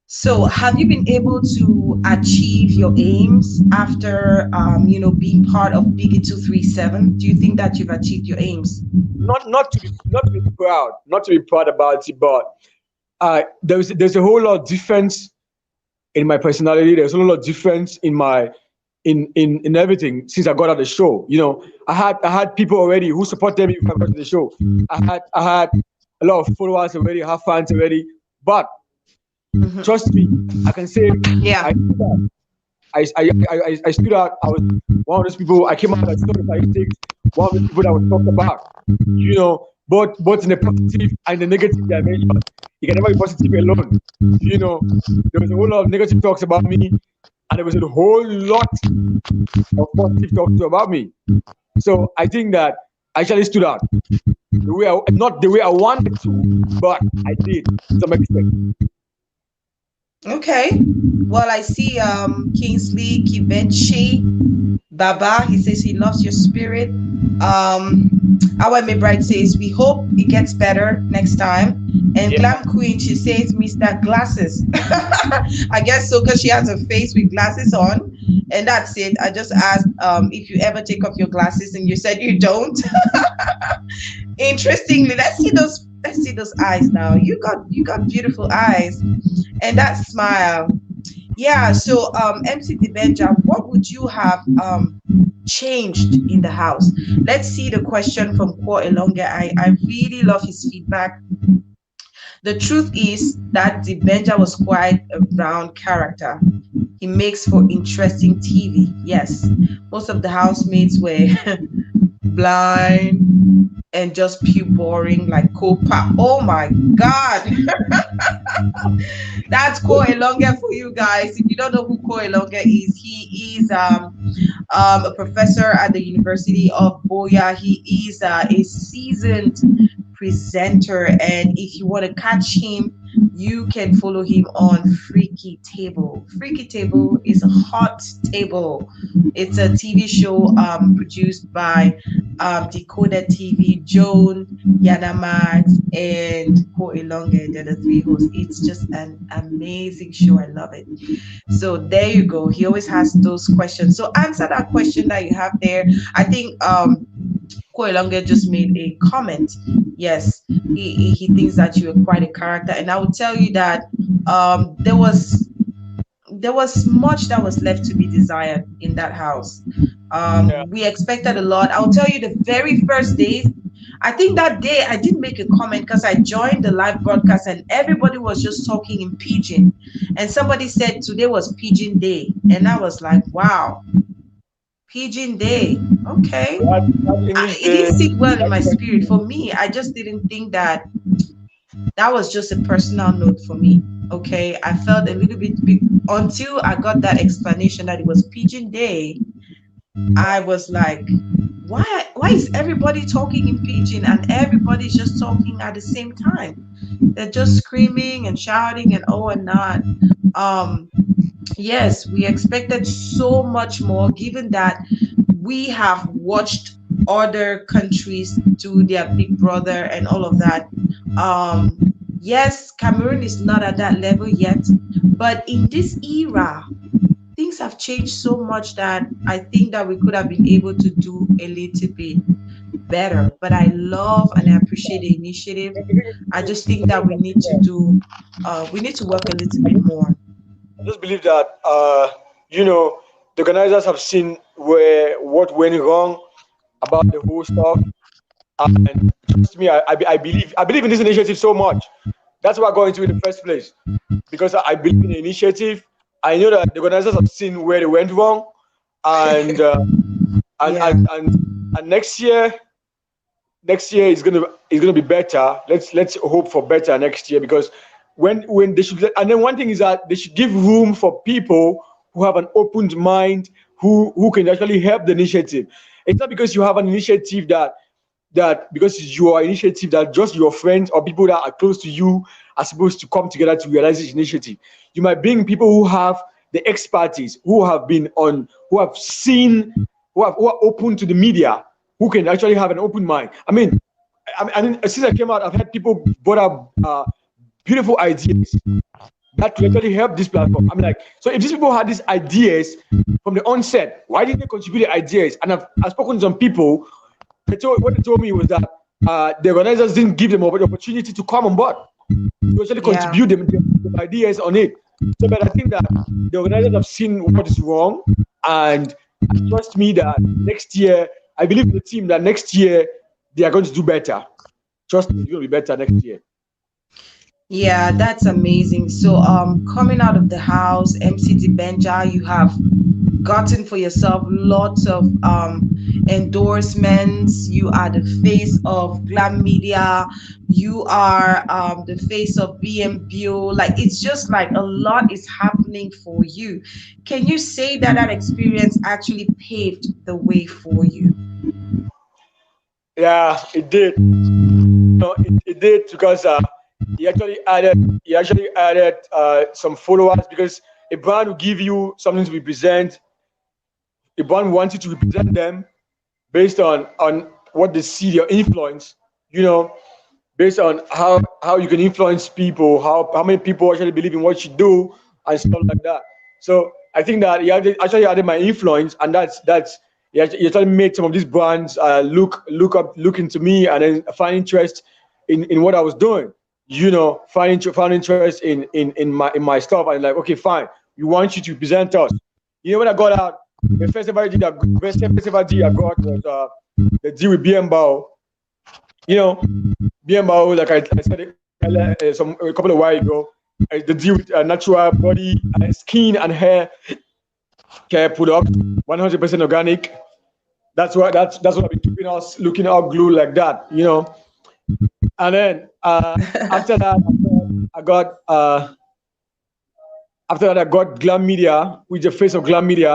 So have you been able to achieve your aims after being part of BIGGY237? Do you think that you've achieved your aims? Not to be proud about it, but there's a whole lot of difference in my personality. There's a whole lot of difference in my in everything since I got out the show. You know, I had people already who supported me before I got to the show. I had a lot of followers already, I have fans already. But trust me, I can say Yeah. I stood out. I was one of those people. I came out as statistics, one of the people that was talked about. You know, both in the positive and the negative dimension. You can never be positive alone. You know, there was a whole lot of negative talks about me, and there was a whole lot of positive talks about me. So I think that I actually stood out. Not the way I wanted to, but I did to some extent. Okay. Well, I see Kingsley Kivenchi Baba. He says he loves your spirit. Our Bride says we hope it gets better next time. And Yeah. Glam Queen, she says Mr. Glasses. I guess so, because she has a face with glasses on. And that's it. I just asked if you ever take off your glasses, and you said you don't. Interestingly, let's see those eyes now. You got beautiful eyes, and that smile. Yeah. So MC Dibenja, what would you have changed in the house? Let's see the question from Kwa Elonga. I really love his feedback. The truth is that Dibenja was quite a round character. He makes for interesting TV. Yes, most of the housemates were blind and just pure boring like Copa. Oh my God. That's Ko Elonga for you guys. If you don't know who Ko Elonga is, he is a professor at the University of Boya. He is a seasoned presenter, and if you want to catch him, you can follow him on Freaky Table. Freaky Table is a hot table. It's a TV show produced by Decoder TV, Joan, Yanamax, and Ko Ilonge. They're the three hosts. It's just an amazing show. I love it. So there you go. He always has those questions. So answer that question that you have there. I think Koelonge just made a comment. Yes, he thinks that you are quite a character, and I will tell you that there was much that was left to be desired in that house. We expected a lot. I'll tell you, the very first day, I think that day I did make a comment because I joined the live broadcast and everybody was just talking in pidgin, and somebody said today was Pidgin Day, and I was like, wow. Pidgin Day. Okay. It didn't sit well in my spirit. For me, I just didn't think that was just a personal note for me. Okay. I felt a little bit big until I got that explanation that it was Pidgin Day. I was like, why is everybody talking in pidgin and everybody's just talking at the same time? They're just screaming and shouting and oh and not. Yes, we expected so much more, given that we have watched other countries do their Big Brother and all of that. Yes, Cameroon is not at that level yet, but in this era, things have changed so much that I think that we could have been able to do a little bit better. But I love and I appreciate the initiative. I just think that we need to work a little bit more. I just believe that the organizers have seen what went wrong about the whole stuff, and trust me, I believe in this initiative so much. That's why I got into it in the first place, because I believe in the initiative. I know that the organizers have seen where they went wrong, and and next year is gonna be better. Let's hope for better next year, because when they should, and then one thing is that they should give room for people who have an open mind, who can actually help the initiative. It's not because you have an initiative that because it's your initiative that just your friends or people that are close to you are supposed to come together to realize this initiative. You might bring people who have the expertise, who have seen, who are open to the media, who can actually have an open mind. I mean, since I came out, I've had people brought up beautiful ideas that could actually help this platform. I'm like, so if these people had these ideas from the onset, why didn't they contribute the ideas? And I've spoken to some people. What they told me was that the organizers didn't give them the opportunity to come on board to actually contribute them ideas on it. So, but I think that the organizers have seen what is wrong, And trust me that next year, I believe in the team that next year they are going to do better. Trust me, it's going to be better next year. Yeah, that's amazing. So, coming out of the house, MC Dibenja, you have gotten for yourself lots of endorsements. You are the face of Glam Media. You are the face of BMBio. Like, it's just like a lot is happening for you. Can you say that that experience actually paved the way for you? Yeah, it did. It did because he actually added some followers, because a brand will give you something to represent. A brand wants you to represent them based on what they see your influence. You know, based on how you can influence people, how many people actually believe in what you do and stuff like that. So I think that actually added my influence, and that's he actually made some of these brands look into me and then find interest in what I was doing. Find interest in my stuff, and like, okay, fine, we want you to present us. When I got out, the first ever deal I got was the deal with BMBio. BMBio, like I said a couple of while ago, the deal with natural body, skin and hair care product, 100% organic. That's what I've been keeping us looking all glue like that. And then after that, I got Glam Media, which is the face of Glam Media.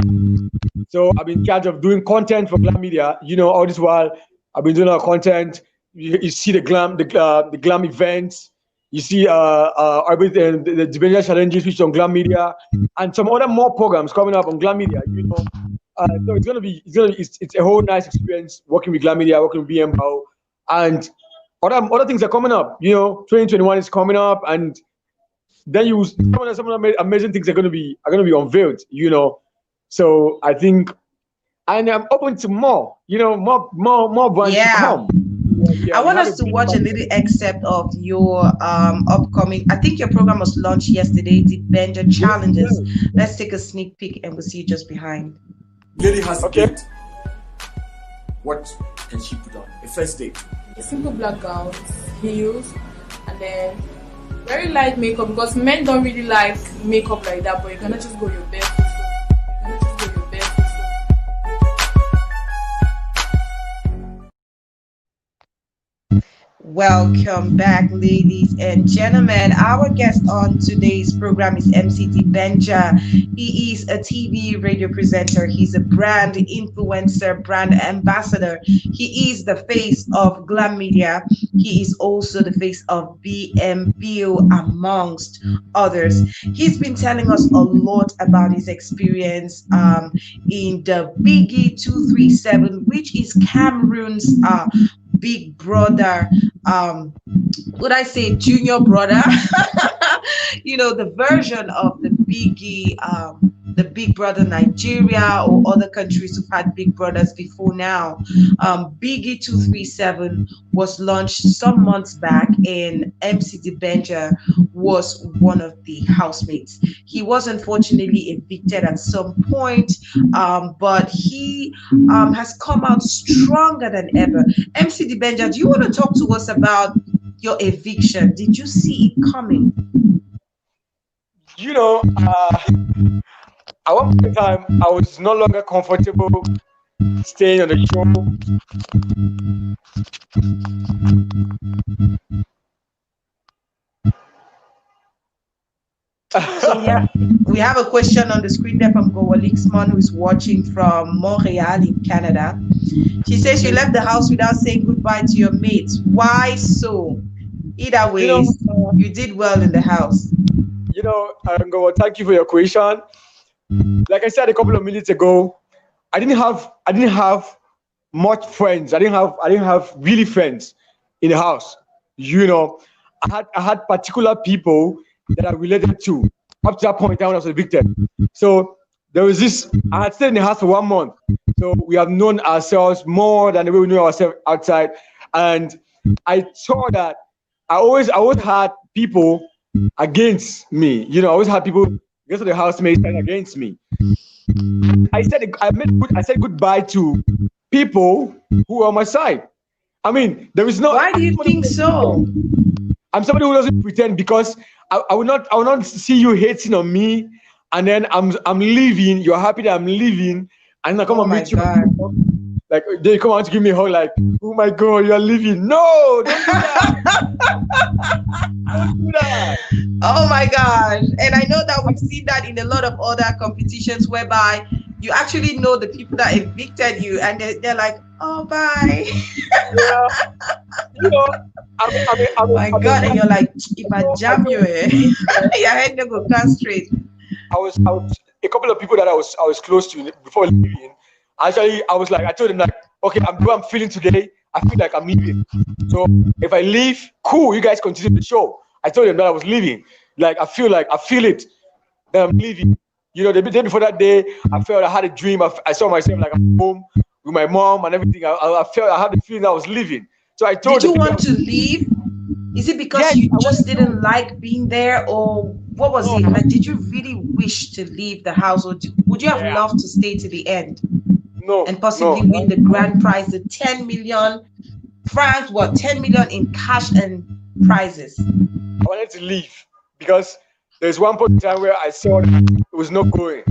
So I've been in charge of doing content for Glam Media. All this while I've been doing our content. You see the glam events. You see everything, the Dibenja Challenges, which is on Glam Media, and some other more programs coming up on Glam Media. So it's a whole nice experience working with Glam Media, working with BMBio, and other things are coming up. 2021 is coming up, and then some of the amazing things are going to be unveiled. So I think, and I'm open to more. More brands to come. Yeah, I want us to watch a little excerpt of your upcoming. I think your program was launched yesterday, Dibenja Challenges. Let's take a sneak peek, and we'll see you just behind. Lady has a date. What can she put on? A first date. A simple black gown, heels, and then very light makeup, because men don't really like makeup like that. But you cannot just go your best. Welcome back, ladies and gentlemen. Our guest on today's program is MC Dibenja. He is a TV radio presenter. He's a brand influencer, brand ambassador. He is the face of Glam Media. He is also the face of BMBio, amongst others. He's been telling us a lot about his experience in the BIGGY237, which is Cameroon's big brother, would I say junior brother? The version of the Big Brother Nigeria or other countries who've had big brothers before now. BIGGY237 was launched some months back, and MC Dibenja was one of the housemates. He was unfortunately evicted at some point, but he has come out stronger than ever. MC Dibenja, do you want to talk to us about your eviction? Did you see it coming? At one point in time, I was no longer comfortable staying on the show. So we have a question on the screen there from Gowalixmon, who is watching from Montreal in Canada. She says she left the house without saying goodbye to your mates. Why so? Either way, you did well in the house. Gowa, thank you for your question. Like I said a couple of minutes ago, I didn't have much friends. I didn't have really friends in the house. I had particular people that I related to up to that point in time when I was evicted. So there was this. I had stayed in the house for 1 month, so we have known ourselves more than the way we knew ourselves outside. And I saw that I always had people against me. I always had people, because of the housemates, against me. I said goodbye to people who are on my side. I mean, there is no. Why do you think so? I'm somebody who doesn't pretend, because I will not see you hating on me, and then I'm leaving. You're happy that I'm leaving, and I come and meet you. Like, they come out to give me a hug, like, oh my God, you're leaving. No, don't do that. Don't do that. Oh my gosh. And I know that we've seen that in a lot of other competitions whereby you actually know the people that evicted you, and they're like, oh, bye. Yeah. You know, my God. And you're like, if I jam you, your head never go down straight. I was a couple of people that I was close to before leaving. Actually, I was like, I told them, like, okay, I'm feeling today. I feel like I'm leaving. So if I leave, cool, you guys continue the show. I told them that I was leaving. Like, I feel it that I'm leaving. You know, the day before that day, I felt I had a dream. I saw myself like I'm home with my mom and everything. I had the feeling I was leaving. So I told them. Did you want to leave? Is it because you just didn't like being there, or what was it? Like, did you really wish to leave the house, or would you have loved to stay to the end? No. And possibly win the grand prize, the 10 million francs, 10 million in cash and prizes? I wanted to leave because there's one point in time where I saw that it was not going.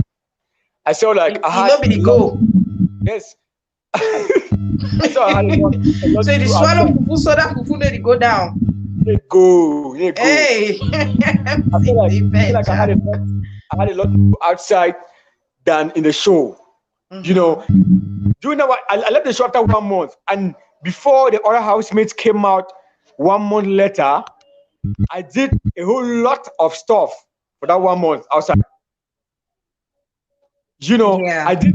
I saw like I had nobody go. Yes. I saw I had a lot so the swallow fufu soda fufu let it go down. Go. Hey. I feel like I had a lot outside than in the show. You know, during that, I left the show after 1 month, and before the other housemates came out 1 month later, I did a whole lot of stuff for that 1 month outside. You know, I did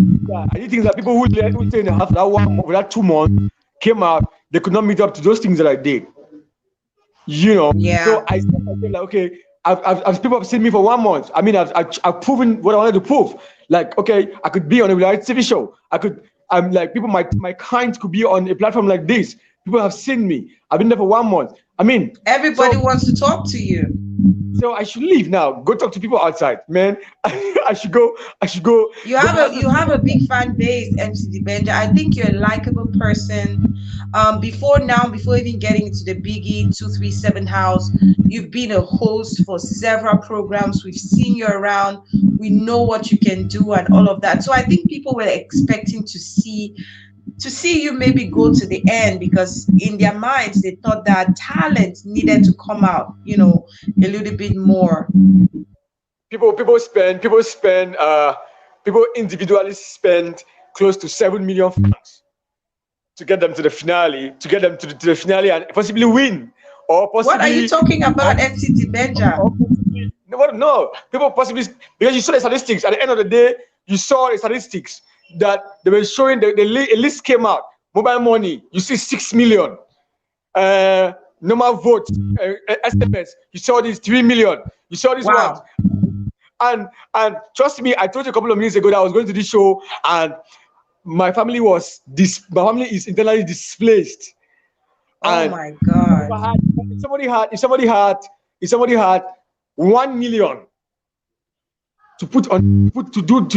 things that people who stay in the house that 1 month, that 2 months came out, they could not meet up to those things that I did. You know, so I said like, okay, people have seen me for 1 month. I mean, I've proven what I wanted to prove. Like, okay, I could be on a reality TV show. I'm like, people, my kind could be on a platform like this. People have seen me. I've been there for 1 month. I mean, everybody wants to talk to you. So I should leave now. Go talk to people outside, man. I should go. You have a big fan base, MC Dibenja. I think you're a likable person. Before even getting into the BIGGY237 house, you've been a host for several programs. We've seen you around. We know what you can do and all of that. So I think people were expecting to see you maybe go to the end, because in their minds they thought that talent needed to come out, you know, a little bit more. People individually spend close to 7 million francs to get them to the finale, and possibly win. Or possibly, what are you talking about, MC Dibenja? No, people possibly, because you saw the statistics at the end of the day. You saw the statistics that they were showing. The list came out. Mobile money, you see 6 million. Normal votes, SMS, you saw these 3 million. You saw this one. And trust me, I told you a couple of minutes ago that I was going to this show, and my family is internally displaced. Oh my God! If somebody had 1 million to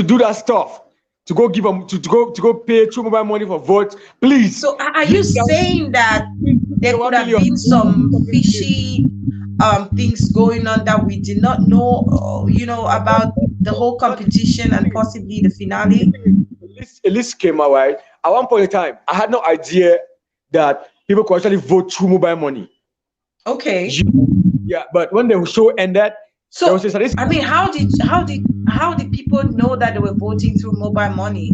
do that stuff, to go give them to go pay through mobile money for votes, please. So are you saying that there would have been some fishy things going on that we did not know, you know, about the whole competition and possibly the finale? A list came out, right? At one point in time, I had no idea that people could actually vote through mobile money. Okay. Yeah, but when the show ended, so I mean, how did people know that they were voting through mobile money?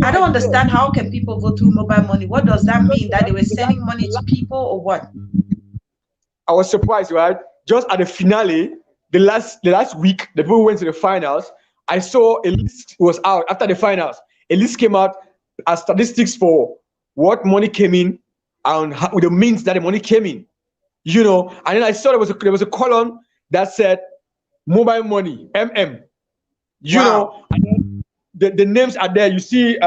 I don't understand. How can people vote through mobile money? What does that mean? That they were sending money to people, or what? I was surprised, right? Just at the finale, the last week, the people who went to the finals, I saw a list was out after the finals. A list came out as statistics for what money came in and how, the means that the money came in, you know. And then I saw there was a column that said mobile money, you know. And then the names are there. You see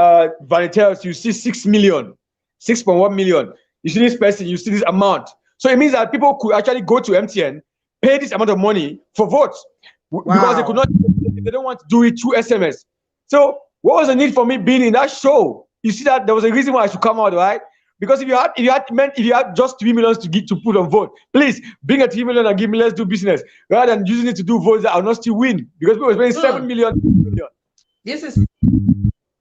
Vanitels, you see 6 million, 6.1 million. You see this person, you see this amount. So it means that people could actually go to MTN, pay this amount of money for votes, because they could not, they don't want to do it through SMS. So what was the need for me being in that show? You see that there was a reason why I should come out, right? Because if you had just 3 million to put on vote, please bring a 3 million and give me, let's do business. Rather than using it to do votes that I'll not still win. Because people were spending 7 million. This is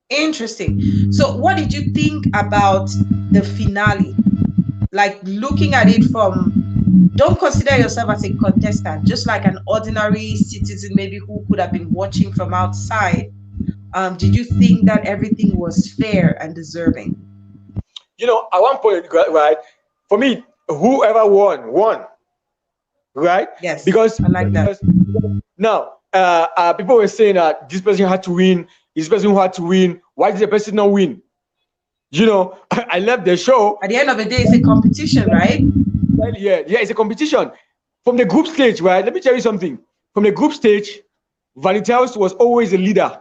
interesting. So what did you think about the finale? Like looking at it from, don't consider yourself as a contestant, just like an ordinary citizen maybe who could have been watching from outside. Did you think that everything was fair and deserving? You know, at one point, right, for me, whoever won, right? Yes, because I like that. Now, people were saying that this person had to win, this person who had to win. Why did the person not win? You know, I left the show. At the end of the day, it's a competition, right? Yeah, it's a competition. From the group stage, right? Let me tell you something. From the group stage, Vanitels was always a leader.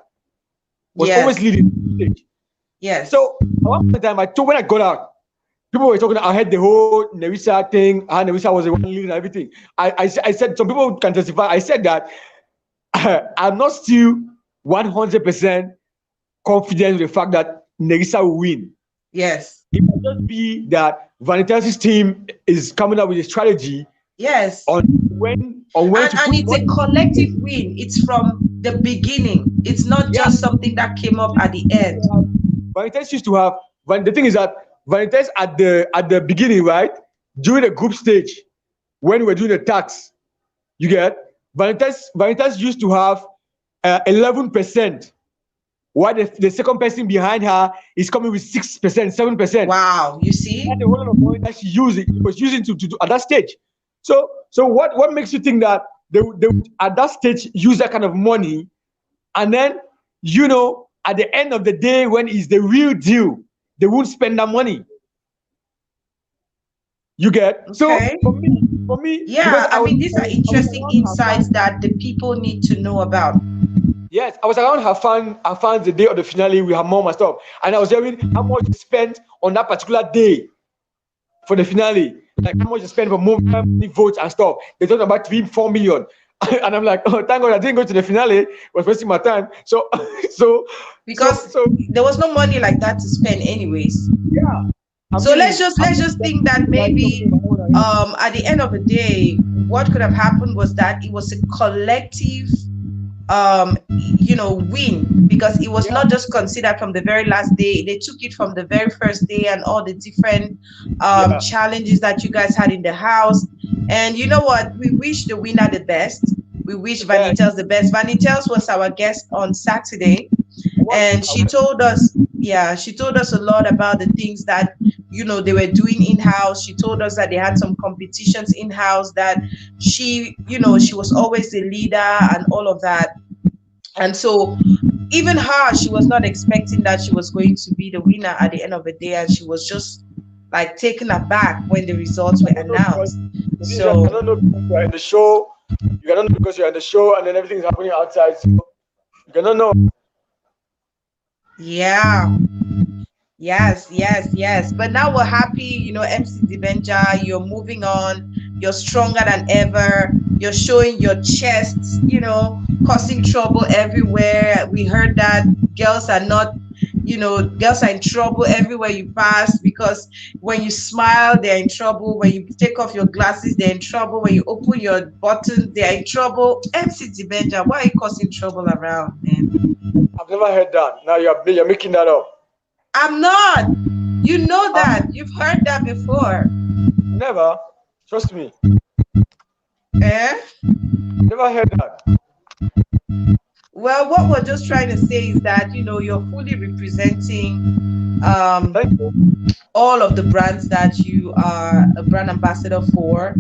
Always leading the stage. Yes. So at one time, when I got out, people were talking. I had the whole Nerissa thing. Nerissa was the one leading everything. I said, some people can testify. I said that I'm not still 100% confident with the fact that Nerissa will win. Yes. It might just be that Vanitels' team is coming up with a strategy. Yes. On when and it's a collective win. It's from the beginning. It's not just something that came up at the end. Vanitels used to have. The thing is that Vanitels at the beginning, right, during the group stage, when we were doing the tax, you get Vanitels used to have 11%. While the second person behind her is coming with 6%, 7%. Wow, you see? And the whole of money that she was using to do at that stage. So what makes you think that they would at that stage use that kind of money, and then, you know, at the end of the day, when it's the real deal, they won't spend that money. You get? Okay. So for me, yeah, I mean, these are interesting insights that the people need to know about. Yes, I was around her fans the day of the finale with her mom and stuff, and I was hearing how much she spent on that particular day for the finale, like how much she spent for movie votes and stuff. They talked about 3-4 million, and I'm like, oh, thank God I didn't go to the finale. I was wasting my time. Because there was no money like that to spend, anyways. Yeah. So let's just think that maybe at the end of the day, what could have happened was that it was a collective you know, win, because it was not just considered from the very last day. They took it from the very first day and all the different challenges that you guys had in the house. And you know what? We wish the winner the best. We wish Vanitels the best. Vanitels was our guest on Saturday, and she told us, she told us a lot about the things that, you know, they were doing in-house. She told us that they had some competitions in-house, that she, you know, she was always the leader and all of that. And so even her, she was not expecting that she was going to be the winner at the end of the day, and she was just like taken aback when the results were announced. So I don't know because you're in the show. You cannot know because you're in the show, and then everything's happening outside. So you cannot know. Yeah. Yes. But now we're happy, you know, MC Dibenja, you're moving on, you're stronger than ever, you're showing your chest, you know, causing trouble everywhere. We heard that girls are not, you know, girls are in trouble everywhere you pass, because when you smile, they're in trouble. When you take off your glasses, they're in trouble. When you open your button, they're in trouble. MC Dibenja, why are you causing trouble around, man? I've never heard that. Now you're making that up. I'm not. You know that. You've heard that before. Never. Trust me. Never heard that. Well, what we're just trying to say is that, you know, you're fully representing all of the brands that you are a brand ambassador for.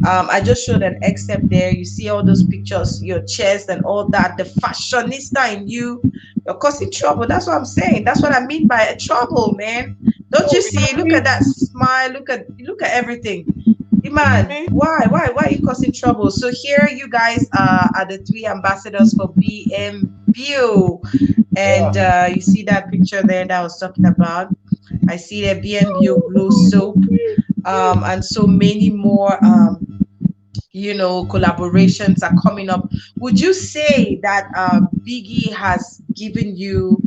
I just showed an excerpt there. You see all those pictures, your chest and all that. The fashionista in you, you're causing trouble. That's what I'm saying. That's what I mean by trouble, man. Don't you see? Look at that smile. Look at everything. Man, why are you causing trouble? So here you guys are the 3 ambassadors for BMBio, and you see that picture there that I was talking about. I see the BMBio Glow soap, and so many more you know, collaborations are coming up. Would you say that Biggie has giving you,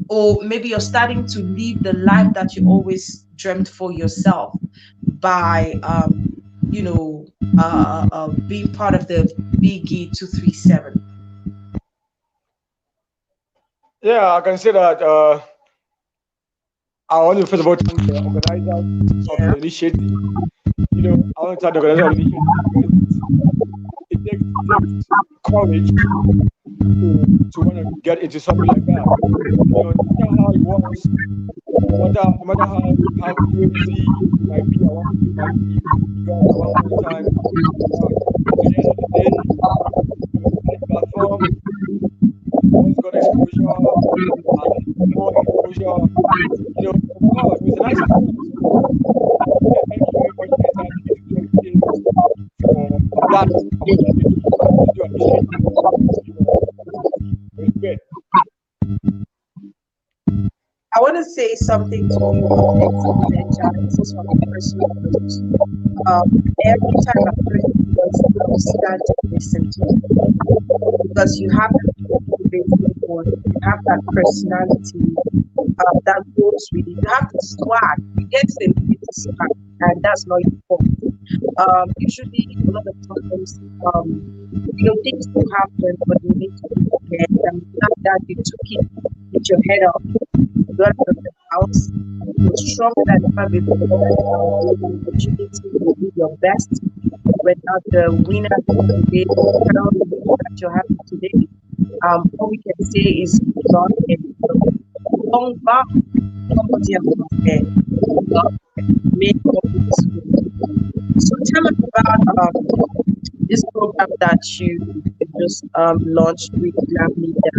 or maybe you're starting to live the life that you always dreamt for yourself by, being part of the BIGGY237? Yeah, I can say that. I want to first of all thank the organizers of the initiative. I want to thank the organizer of the initiative because it takes courage to want to get into something like that. No matter how it works, no matter how crazy it might be at one point in time, at the end of the day, that platform always got exposure and more exposure. Wow, it was a nice experience. Thank you very much, the entire team for that opportunity to do an initiative. It was great. I want to say something to you, this is from a personal note. Every time a person does not stand to listen to you, because you have that motivating voice, you have that personality that goes with it. You have the swag, you get the swag, and that's not your fault. Usually, a lot of times, things do happen, but you need to be prepared. And the fact that you took it with your head up, you got out of the house, you're stronger than ever before, the opportunity to do your best. Without the winner of the day, that you're having today, all we can say is God and long back, somebody else God made all this good. So tell us about this program that you just launched with Glam Media,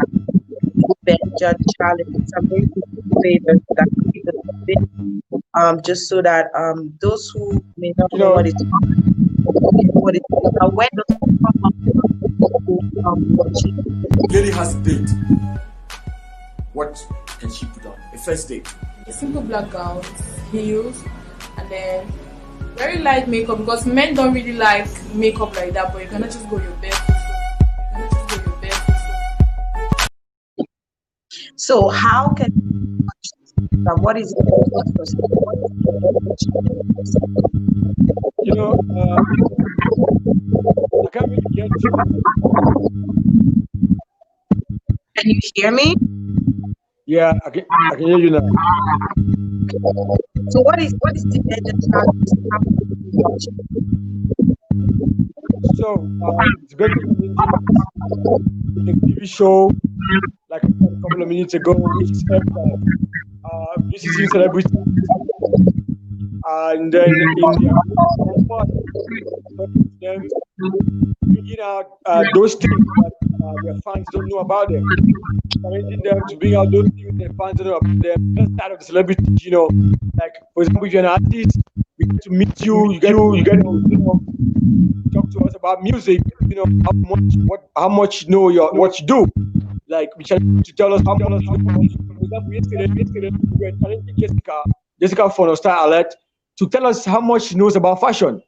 Dibenja Challenges. I'm going to favor that just so that those who may not know what it's what it is, when does it come up watching? Lady has a date. What can she put on? A first date. A simple black gown, heels, and then very light makeup, because men don't really like makeup like that, but you cannot just go your best. So how can what is it? I can't really get you. Can you hear me? Yeah, I can hear you now. So what is Dibenja Challenges? So it's going to be a TV show, like I said a couple of minutes ago, which is visiting celebrities, and then in their bringing out those things that their fans don't know about them, encouraging them to bring out those things their fans don't know about them. That's part of the celebrity, like for example, if you're an artist, we get to meet you, you get to talk to us about music, how much you know what you do. Like we challenge to tell us how much. For example, yesterday we were challenging Jessica from Star Alert to tell us how much she knows about fashion.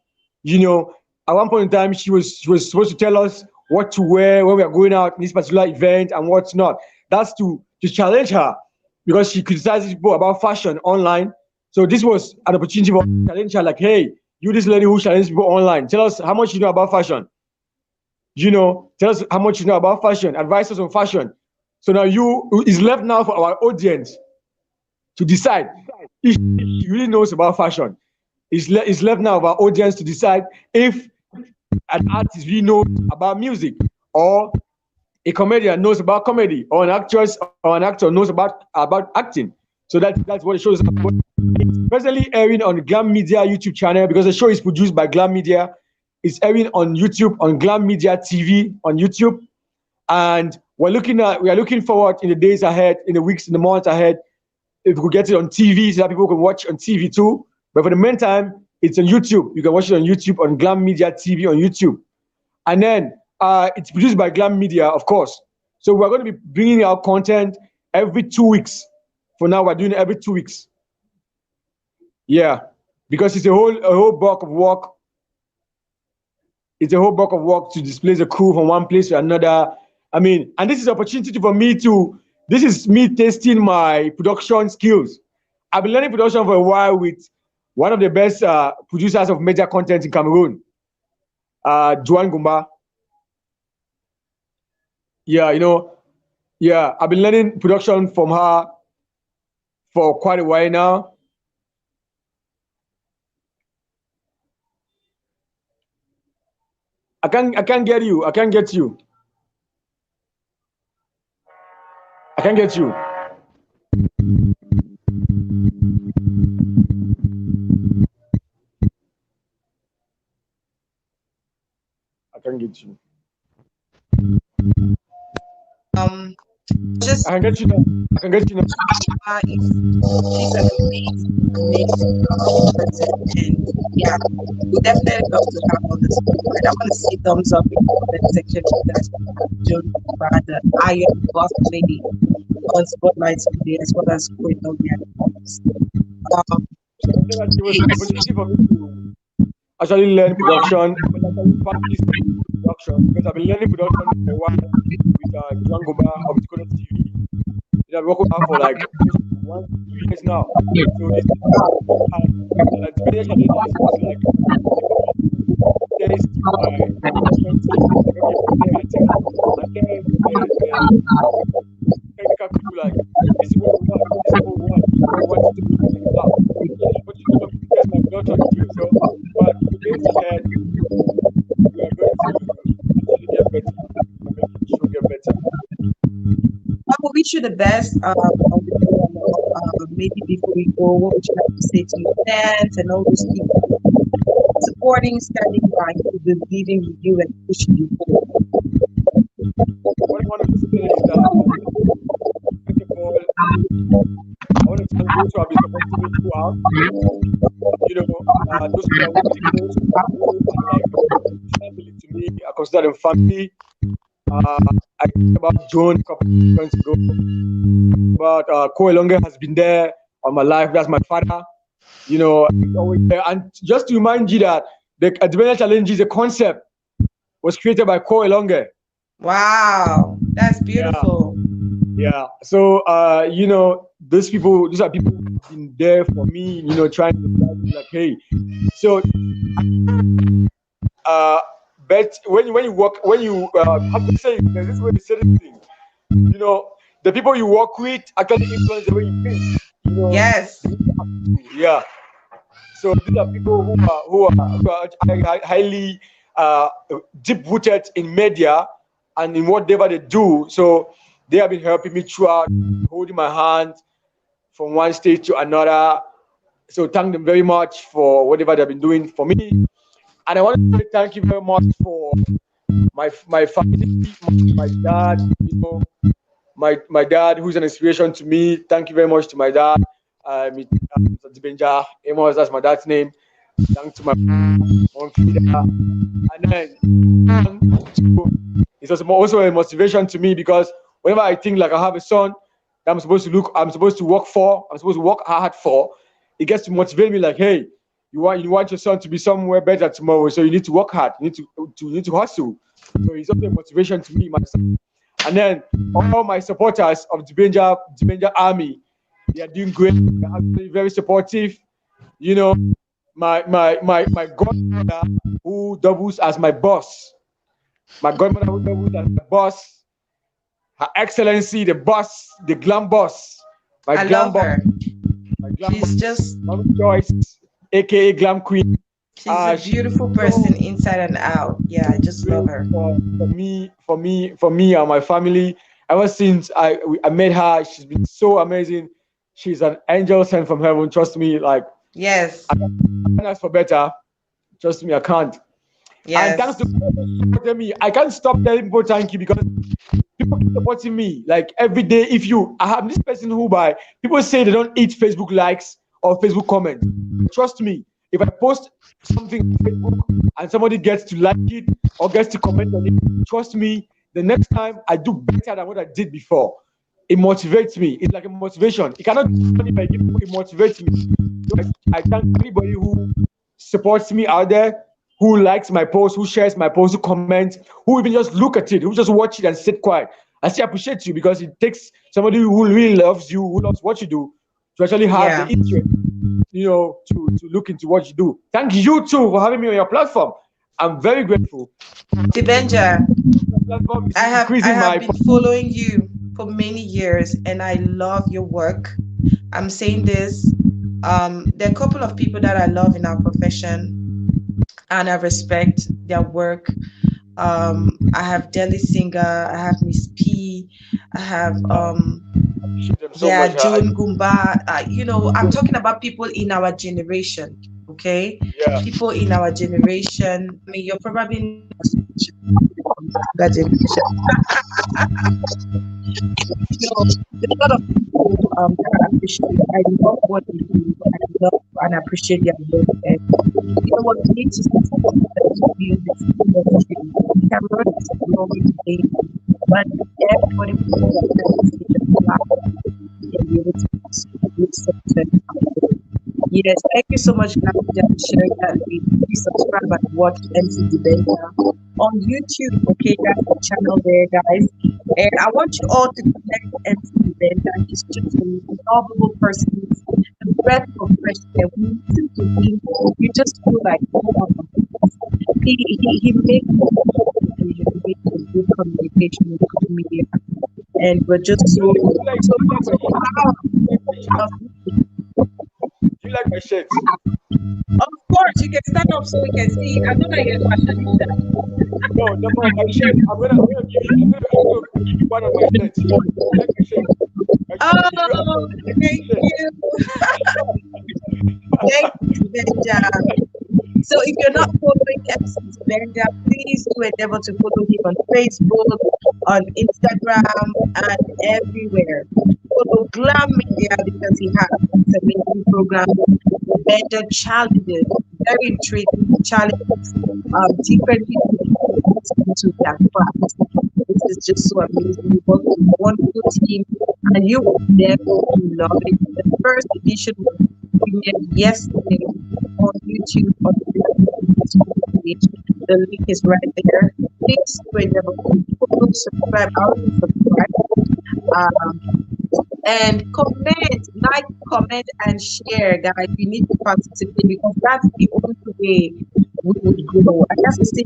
At one point in time, she was supposed to tell us what to wear when we are going out in this particular event and what's not. That's to challenge her, because she criticizes people about fashion online. So this was an opportunity for challenge her, like, hey, you this lady who challenges people online, tell us how much you know about fashion. Tell us how much you know about fashion, advise us on fashion. So now it's left now for our audience to decide if she really knows about fashion. It's left now for our audience to decide if an artist really knows about music, or a comedian knows about comedy, or an actress or an actor knows about acting. So that's what the show is about. It's presently airing on Glam Media YouTube channel, because the show is produced by Glam Media. It's airing on YouTube, on Glam Media TV on YouTube, and we are looking forward in the days ahead, in the weeks, in the months ahead, if we could get it on TV so that people can watch on TV too. But for the meantime, it's on YouTube. You can watch it on YouTube, on Glam Media TV on YouTube, and then it's produced by Glam Media, of course. So we're going to be bringing out content every 2 weeks. For now, we're doing it every 2 weeks. Yeah, because it's a whole bulk of work. It's a whole bulk of work to displace the crew from one place to another, I mean, and this is opportunity for me to, this is me testing my production skills. I've been learning production for a while with one of the best producers of major content in Cameroon, Joan Gumba. Yeah, you know, yeah, I've been learning production from her for quite a while now. I can't get you. I can't get you. I can't get you. I can't get you. Just I can get you now. I can get you now. she's an amazing person, and yeah, we definitely love to have on this board. I want to see thumbs up in the comment section if you guys want the Iron Boss Lady on Spotlight today, as well as going on the It was an opportunity for me to actually learn production, practice production, because I've been learning production for a while with Joan Gumba of Dakota TV. I've been working on for like 2 years now. So this Dibenja Challenges was like test my production skills. Technical people like this is what we want, this is what we want, this is what we want to do. But you know, test my production skills. So, but with this said, we are going to actually get better. We're making the show get better. I wish you the best. Maybe before we go, what would you like to say to your fans and all those people supporting, standing by you, believing in you, and pushing you forward? What I want to say is that, first of all, I want to thank those who have been supporting me throughout. You know, those who are waiting, those who are like family to me, I consider them family. I think about John a couple of months ago. But Koe Longe has been there on my life. That's my father. You know, he's always there. And just to remind you that the Dibenja Challenges, the concept was created by Koe Longe. Wow, that's beautiful. Yeah. So you know, these are people who've been there for me, you know, trying to like, hey. So but when you work, when you have to say this way to say this thing, you know, the people you work with actually influence the way you think. You know? Yes. Yeah. So these are people who are highly deep rooted in media and in whatever they do. So they have been helping me throughout, holding my hand from one stage to another. So thank them very much for whatever they've been doing for me. And I want to say thank you very much for my family, my dad, you know, my dad, who's an inspiration to me. Thank you very much to my dad, Mr. Dibenja Amos, that's my dad's name. Thanks to my mom, and then it's also a motivation to me, because whenever I think like I have a son that I'm supposed to work for, I'm supposed to work hard for, it gets to motivate me like, hey, you want your son to be somewhere better tomorrow, so you need to work hard, you need to hustle. So it's also a motivation to me, myself. And then all my supporters of Dibenja Army, they are doing great. They're actually very supportive. You know, my godmother who doubles as my boss. My godmother who doubles as my boss. Her Excellency, the boss, the glam boss. I love her. My glam She's boss, just Mama Joyce, aka Glam Queen. She's a beautiful person inside and out. Yeah, I just love her. For me and my family. Ever since I met her, she's been so amazing. She's an angel sent from heaven. Trust me, like, yes. I can't ask for better. Trust me, I can't. Yes. And thanks to supporting me, I can't stop telling people thank you, because people keep supporting me. Like every day, I have this person who people say they don't eat Facebook likes or Facebook comments. Trust me, if I post something on Facebook and somebody gets to like it or gets to comment on it, trust me, the next time I do better than what I did before. It motivates me. It's like a motivation. It cannot be funny, but it motivates me. So I thank everybody who supports me out there. who likes my post, who shares my post, who comments, who even just look at it, who just watch it and sit quiet. I still appreciate you because it takes somebody who really loves you, who loves what you do, to actually have the interest, to look into what you do. Thank you too for having me on your platform. I'm very grateful. Dibenja, I have been my following you for many years, and I love your work. I'm saying this. There are a couple of people that I love in our profession, and I respect their work. I have Deli Singer, I have Miss P, I have June Gumba. I'm talking about people in our generation. Okay, people in our generation. I mean, you're probably that generation. There's a lot of people that I appreciate. I love what they do. I love and appreciate their work. And you know what? We need to build this industry. Camera is growing today, but everybody can be able to do something. Yes, thank you so much, Glam Media, for sharing that. Please subscribe and watch MC Dibenja on YouTube. Okay, that's the channel there, guys. And I want you all to connect MC Dibenja. He's just a lovable person. The breath of fresh air. We listen to him. You just feel like, oh, he makes good communication with good media. And we're just so proud. You like my shirt? Of course, you can stand up so we can see. I know that you're fashionista. No, my shirt. I'm gonna give you one of my shirts. You like my shirt? Oh, thank you. Thank you, Benja. So if you're not following MC Dibenja, please do endeavor to follow him on Facebook, on Instagram, and everywhere. Follow Glam Media because he has an amazing program, Dibenja Challenges, very intriguing challenges, different people into that class. This is just so amazing. We work with one good team, and you will definitely love it. The first edition was premiered yesterday on YouTube on the page. The link is right there. Please do endeavor to follow, subscribe, and comment, like, comment, and share, guys. You need to participate because that's the only way we would grow. I have to say,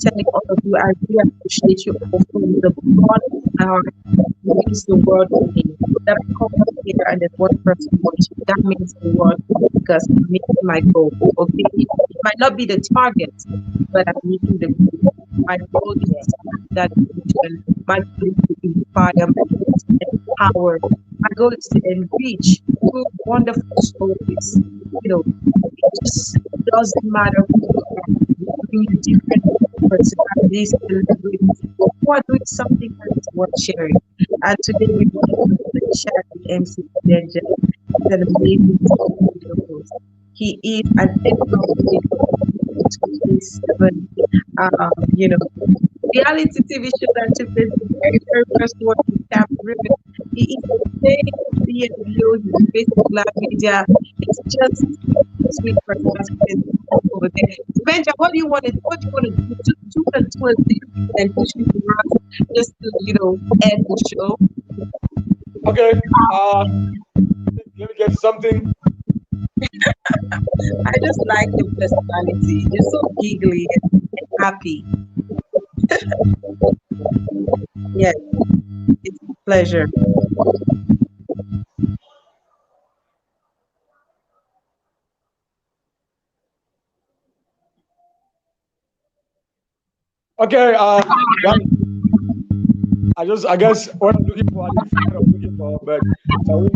telling all of you, I really appreciate you all from the bottom of my heart. It means the world to me. That I come up here and there's one person watching, that means the world because I'm making my goal. Okay, it might not be the target, but I'm making the goal. My goal is that vision. My goal is to inspire, my goal is to empower. My goal is to enrich through wonderful stories. It just doesn't matter who different personalities, celebrities, who are doing something that is worth sharing. And today we want to share with MC Dibenja. He's an amazing host. He is an excellent 27, reality TV show that took place the very first one in Cameroon. He is the same BMBio, he's based in Glam Media. It's just sweet personality over there. Dibenja, what do you want to do? Just do and do and push me to run just to, end the show. Okay. Let me get something. I just like your personality. You're so giggly and happy. Yes, it's a pleasure. Okay, I guess what I'm looking for, but what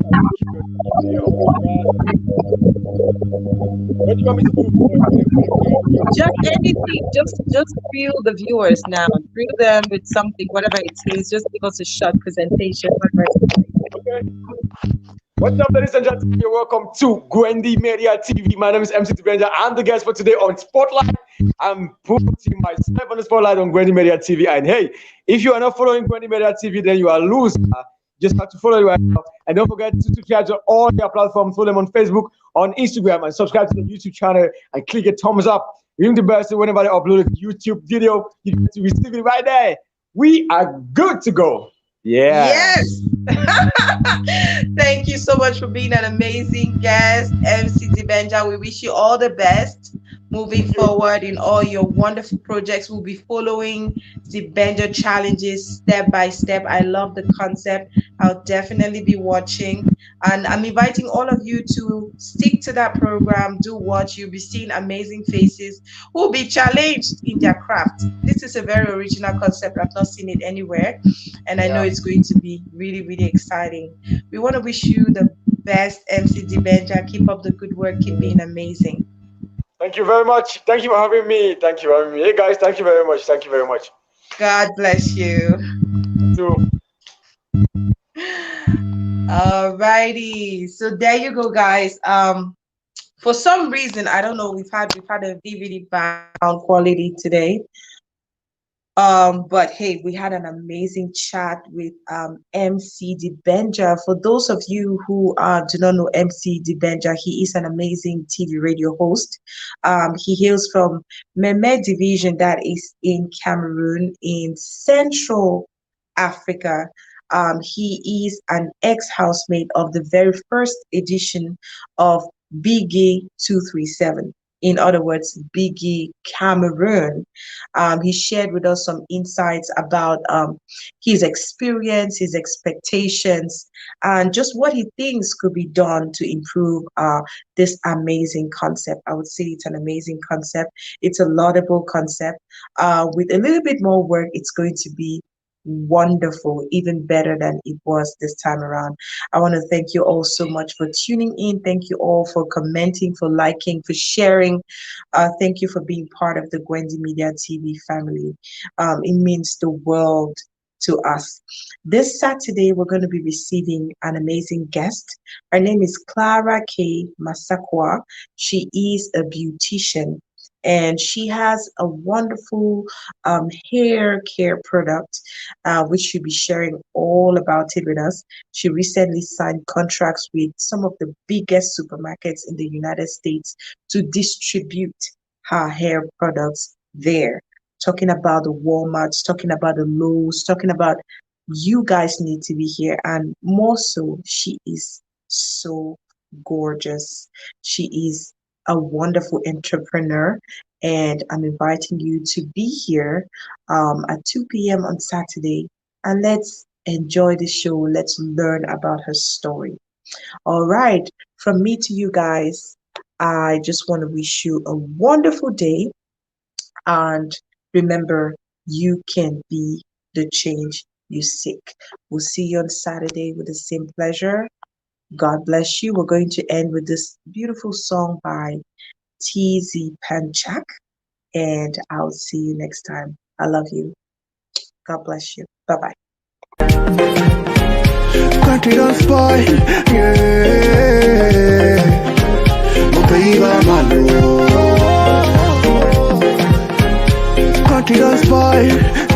do you want me to do? Just anything, just feel the viewers now. Feel them with something, whatever it is. Just give us a short presentation. Okay. What's up, ladies and gentlemen? You're welcome to Glam Media TV. My name is MC Dibenja. I'm the guest for today on Spotlight. I'm putting myself on the spotlight on Glam Media TV. And hey, if you are not following Glam Media TV, then you are loose. Just have to follow you right now. And don't forget to subscribe to all their platforms. Follow them on Facebook, on Instagram, and subscribe to the YouTube channel and click a thumbs up. Ring the bell so whenever they upload a YouTube video, you get to receive it right there. We are good to go. Yeah. Yes. Thank you so much for being an amazing guest, MC Dibenja. We wish you all the best moving forward in all your wonderful projects. We'll be following Dibenja Challenges step by step. I love the concept. I'll definitely be watching. And I'm inviting all of you to stick to that program. Do watch. You'll be seeing amazing faces who will be challenged in their craft. This is a very original concept. I've not seen it anywhere. And I know it's going to be really, really exciting. We want to wish you the best, MC Dibenja. Keep up the good work. Keep being amazing. Thank you very much. Thank you for having me. Thank you for having me. Hey guys, thank you very much. Thank you very much. God bless you. Alrighty. So there you go, guys. For some reason, I don't know, we've had a really bad sound quality today. But hey, we had an amazing chat with MC Dibenja. For those of you who do not know MC Dibenja, he is an amazing TV radio host. He hails from Meme Division, that is in Cameroon, in Central Africa. He is an ex-housemate of the very first edition of BIGGY237. In other words, Biggie Cameroon. He shared with us some insights about his experience, his expectations, and just what he thinks could be done to improve this amazing concept. I would say it's an amazing concept. It's a laudable concept. With a little bit more work, it's going to be wonderful, even better than it was this time around. I want to thank you all so much for tuning in. Thank you all for commenting, for liking, for sharing. Thank you for being part of the Glam Media TV family. It means the world to us. This Saturday, we're going to be receiving an amazing guest. Her name is Clara K. Masakwa. She is a beautician, and she has a wonderful hair care product, which she'll be sharing all about it with us. She recently signed contracts with some of the biggest supermarkets in the United States to distribute her hair products there. Talking about the Walmarts, talking about the Lowe's, talking about you guys need to be here. And more so, she is so gorgeous. She is a wonderful entrepreneur, and I'm inviting you to be here at 2 p.m. on Saturday, and let's enjoy the show. Let's learn about her story. All right, from me to you guys, I just want to wish you a wonderful day, and remember, you can be the change you seek. We'll see you on Saturday with the same pleasure. God bless you. We're going to end with this beautiful song by TZ Panchak, and I'll see you next time. I love you. God bless you. Bye-bye. Country don't spoil, yeah. Mon pays va mal, oh. Country don't spoil, yeah.